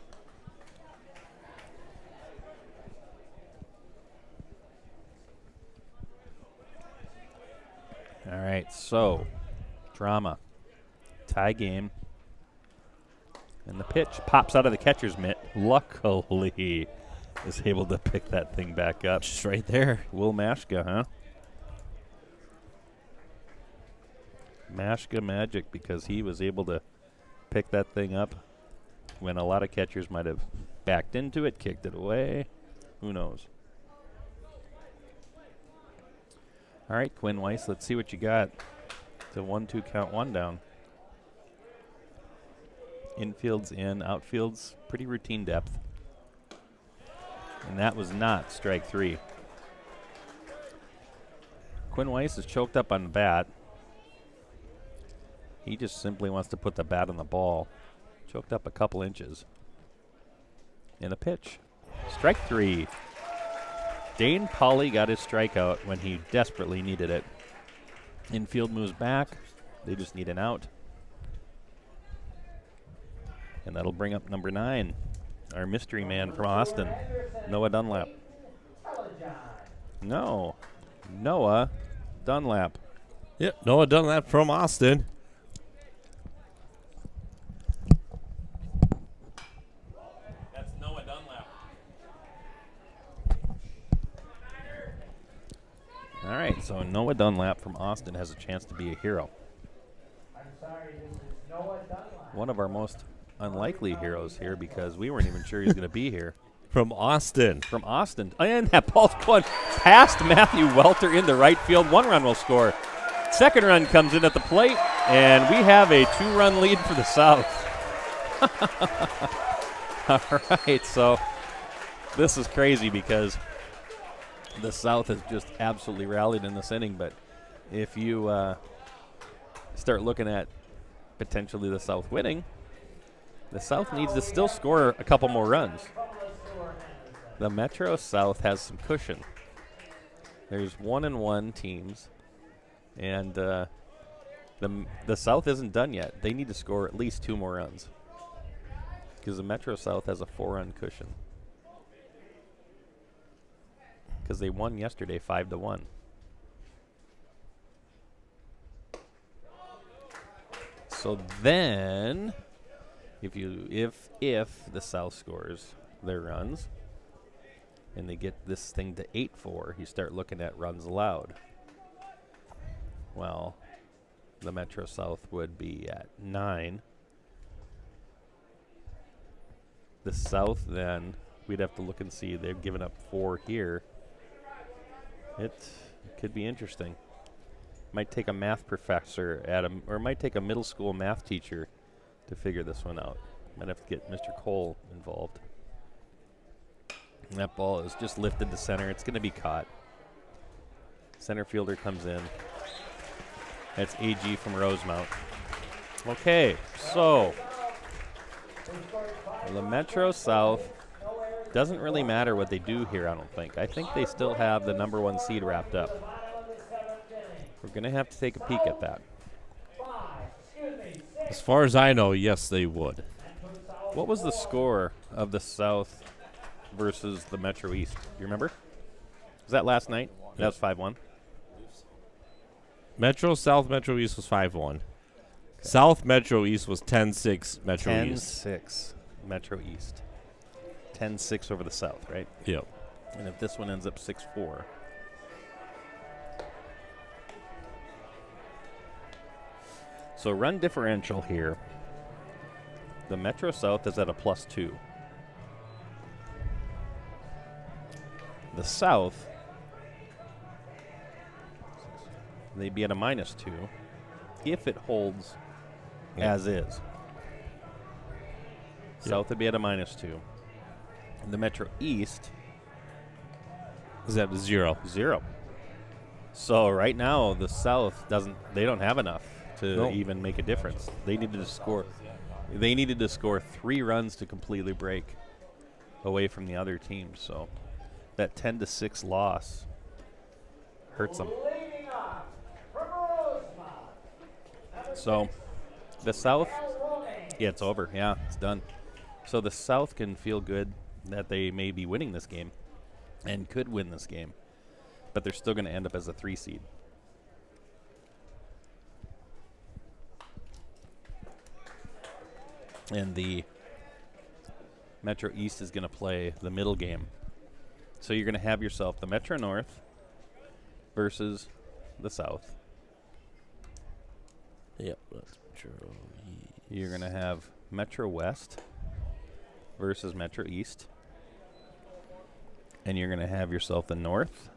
All right, so drama, tie game, and the pitch pops out of the catcher's mitt. Luckily, is able to pick that thing back up. Just right there. Will Mashka, huh? Mashka magic, because he was able to pick that thing up when a lot of catchers might have backed into it, kicked it away. Who knows? All right, Quinn Weiss, let's see what you got. It's a 1-2 count, 1 down. Infield's in, outfield's pretty routine depth. And that was not strike 3. Quinn Weiss is choked up on the bat. He just simply wants to put the bat on the ball. Choked up a couple inches. And a pitch. Strike 3. Dane Pauley got his strikeout when he desperately needed it. Infield moves back. They just need an out. And that'll bring up number 9, our mystery man from Austin, Noah Dunlap. No, Noah Dunlap. Yep, Noah Dunlap from Austin. That's Noah Dunlap. All right, so Noah Dunlap from Austin has a chance to be a hero. I'm sorry, this is Noah Dunlap. One of our most unlikely heroes here because we weren't even sure he was going to be here. From Austin. From Austin. And that ball's going past Matthew Welter into right field. 1 run will score. Second run comes in at the plate, and we have a 2-run lead for the South. All right, so this is crazy because the South has just absolutely rallied in this inning. But if you start looking at potentially the South winning, the South needs to still score a couple more runs. The Metro South has some cushion. There's 1-1 teams, and the South isn't done yet. They need to score at least 2 more runs because the Metro South has a 4-run cushion because they won yesterday 5-1. So then, if the South scores their runs and they get this thing to 8-4, you start looking at runs allowed. Well, the Metro South would be at 9. The South, then, we'd have to look and see. They've given up 4 here. It could be interesting. Might take a math professor or might take a middle school math teacher to figure this one out. Might have to get Mr. Cole involved. And that ball is just lifted to center. It's going to be caught. Center fielder comes in. That's AG from Rosemount. Okay, so the Metro South doesn't really matter what they do here, I don't think. I think they still have the number 1 seed wrapped up. We're going to have to take a peek at that. As far as I know, yes, they would. What was the score of the South versus the Metro East? Do you remember? Was that last night? That was 5-1. Metro South, Metro East was 5-1. South Metro East was 10-6 Metro East. 10-6 Metro East. 10-6 over the South, right? Yep. And if this one ends up 6-4. So run differential here. The Metro South is at a +2. The South, they'd be at a -2 if it holds as is. South would be at a -2. The Metro East Is that 0? 0. So right now the South they don't have enough to No. even make a difference. They needed to score 3 runs to completely break away from the other team. So that 10-6 loss hurts them. Leading off from Rosemont. So the South, Romaine. yeah, it's over. Yeah, it's done. So the South can feel good that they may be winning this game and could win this game, but they're still going to end up as a 3 seed. And the Metro East is going to play the middle game. So you're going to have yourself the Metro North versus the South. Yep, that's true. You're going to have Metro West versus Metro East. And you're going to have yourself the North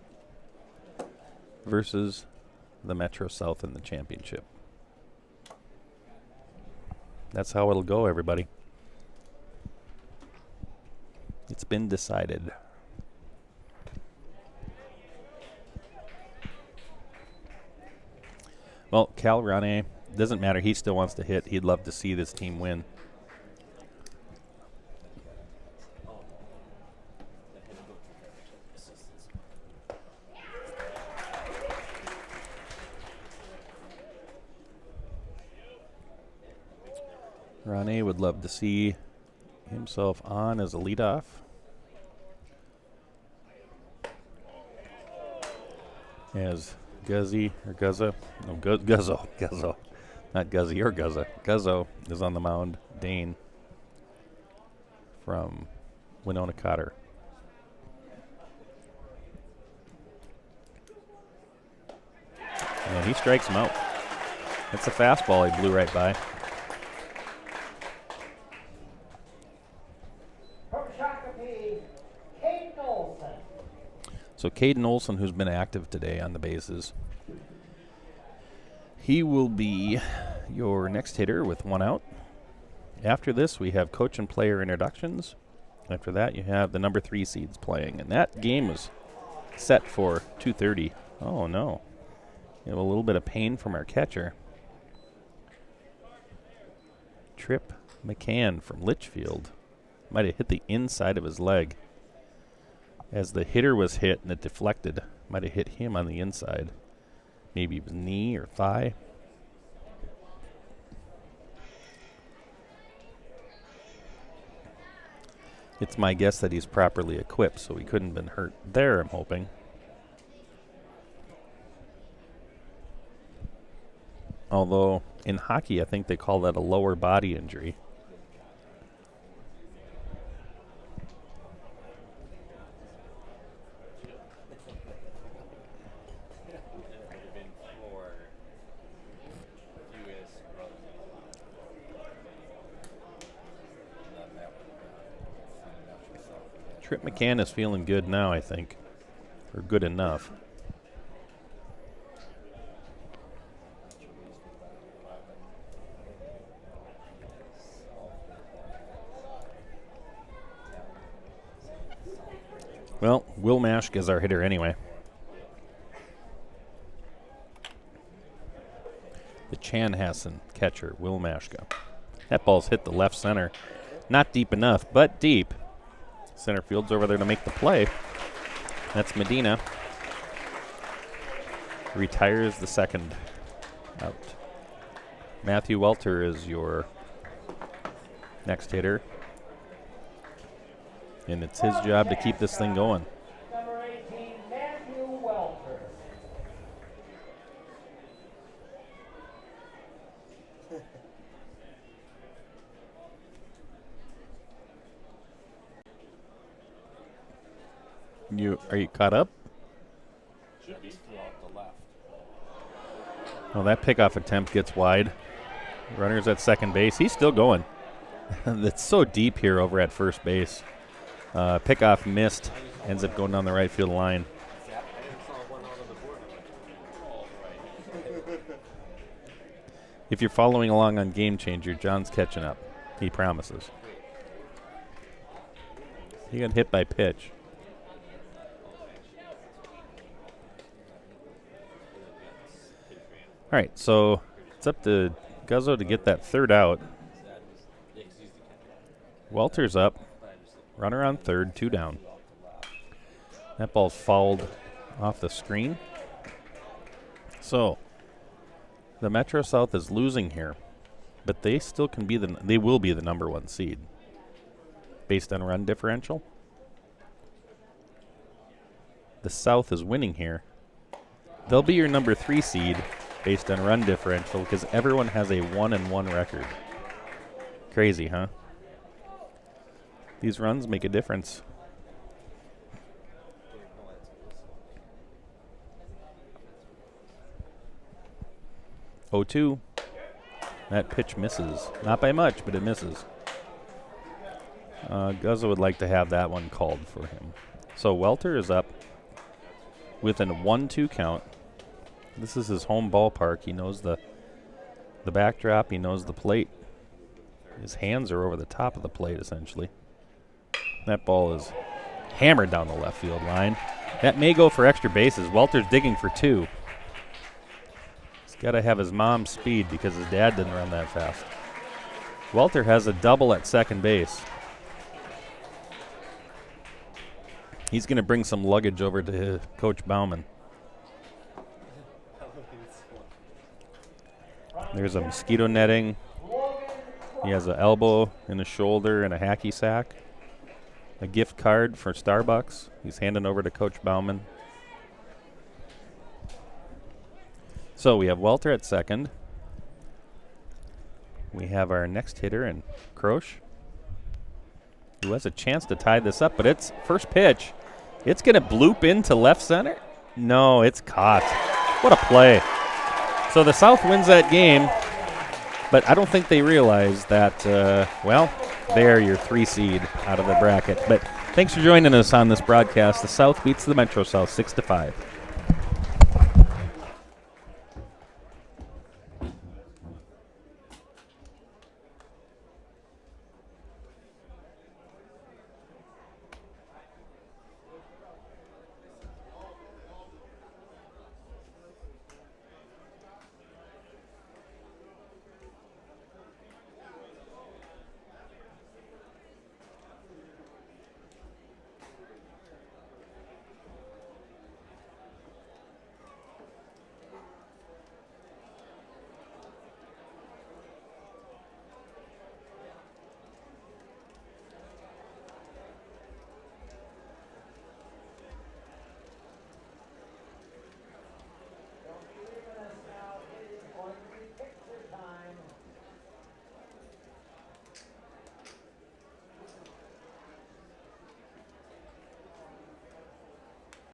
versus the Metro South in the championship. That's how it'll go, everybody. It's been decided. Well, Cal Rane, doesn't matter. He still wants to hit. He'd love to see this team win. Rane would love to see himself on as a leadoff. As Guzzy or Guzza, no, Guzzo, not Guzzy or Guzza. Guzzo is on the mound. Dane from Winona Cotter. And he strikes him out. That's a fastball he blew right by. From Shakopee, Caden Olson. So Caden Olson, who's been active today on the bases, he will be your next hitter with 1 out. After this, we have coach and player introductions. After that, you have the number 3 seeds playing. And that game was set for 2:30. Oh, no. We have a little bit of pain from our catcher. Trip McCann from Litchfield might have hit the inside of his leg. As the hitter was hit and it deflected, might have hit him on the inside. Maybe it was knee or thigh. It's my guess that he's properly equipped, so he couldn't have been hurt there, I'm hoping. Although, in hockey, I think they call that a lower body injury. Trip McCann is feeling good now, I think, or good enough. Well, Will Mashk is our hitter anyway. The Chanhassen catcher, Will Mashka. That ball's hit the left center. Not deep enough, but deep. Center field's over there to make the play. That's Medina. Retires the second out. Matthew Welter is your next hitter. And it's his job to keep this thing going. Number 18, Matthew Welter. Are you caught up? Should be throughout the left. Well, that pickoff attempt gets wide. Runner's at second base. He's still going. It's so deep here over at first base. Pickoff missed. Ends up going down the right field line. If you're following along on Game Changer, John's catching up. He promises. He got hit by pitch. right, so it's up to Guzzo to get that third out. Welter's up. Runner on third, 2 down. That ball's fouled off the screen. So the Metro South is losing here, but they still can be they will be the number 1 seed based on run differential. The South is winning here. They'll be your number 3 seed based on run differential because everyone has a 1-1 record. Crazy, huh? These runs make a difference. Oh, 2. That pitch misses. Not by much, but it misses. Guzzo would like to have that one called for him. So Welter is up within a 1-2 count. This is his home ballpark. He knows the backdrop. He knows the plate. His hands are over the top of the plate, essentially. That ball is hammered down the left field line. That may go for extra bases. Welter's digging for 2. He's got to have his mom's speed because his dad didn't run that fast. Welter has a double at second base. He's going to bring some luggage over to Coach Bauman. There's a mosquito netting. He has an elbow in his shoulder and a hacky sack. A gift card for Starbucks. He's handing over to Coach Bauman. So we have Welter at second. We have our next hitter in Croce, who has a chance to tie this up, but it's first pitch. It's going to bloop into left center. No, it's caught. What a play. So the South wins that game, but I don't think they realize that, they're your 3 seed out of the bracket. But thanks for joining us on this broadcast. The South beats the Metro South 6-5.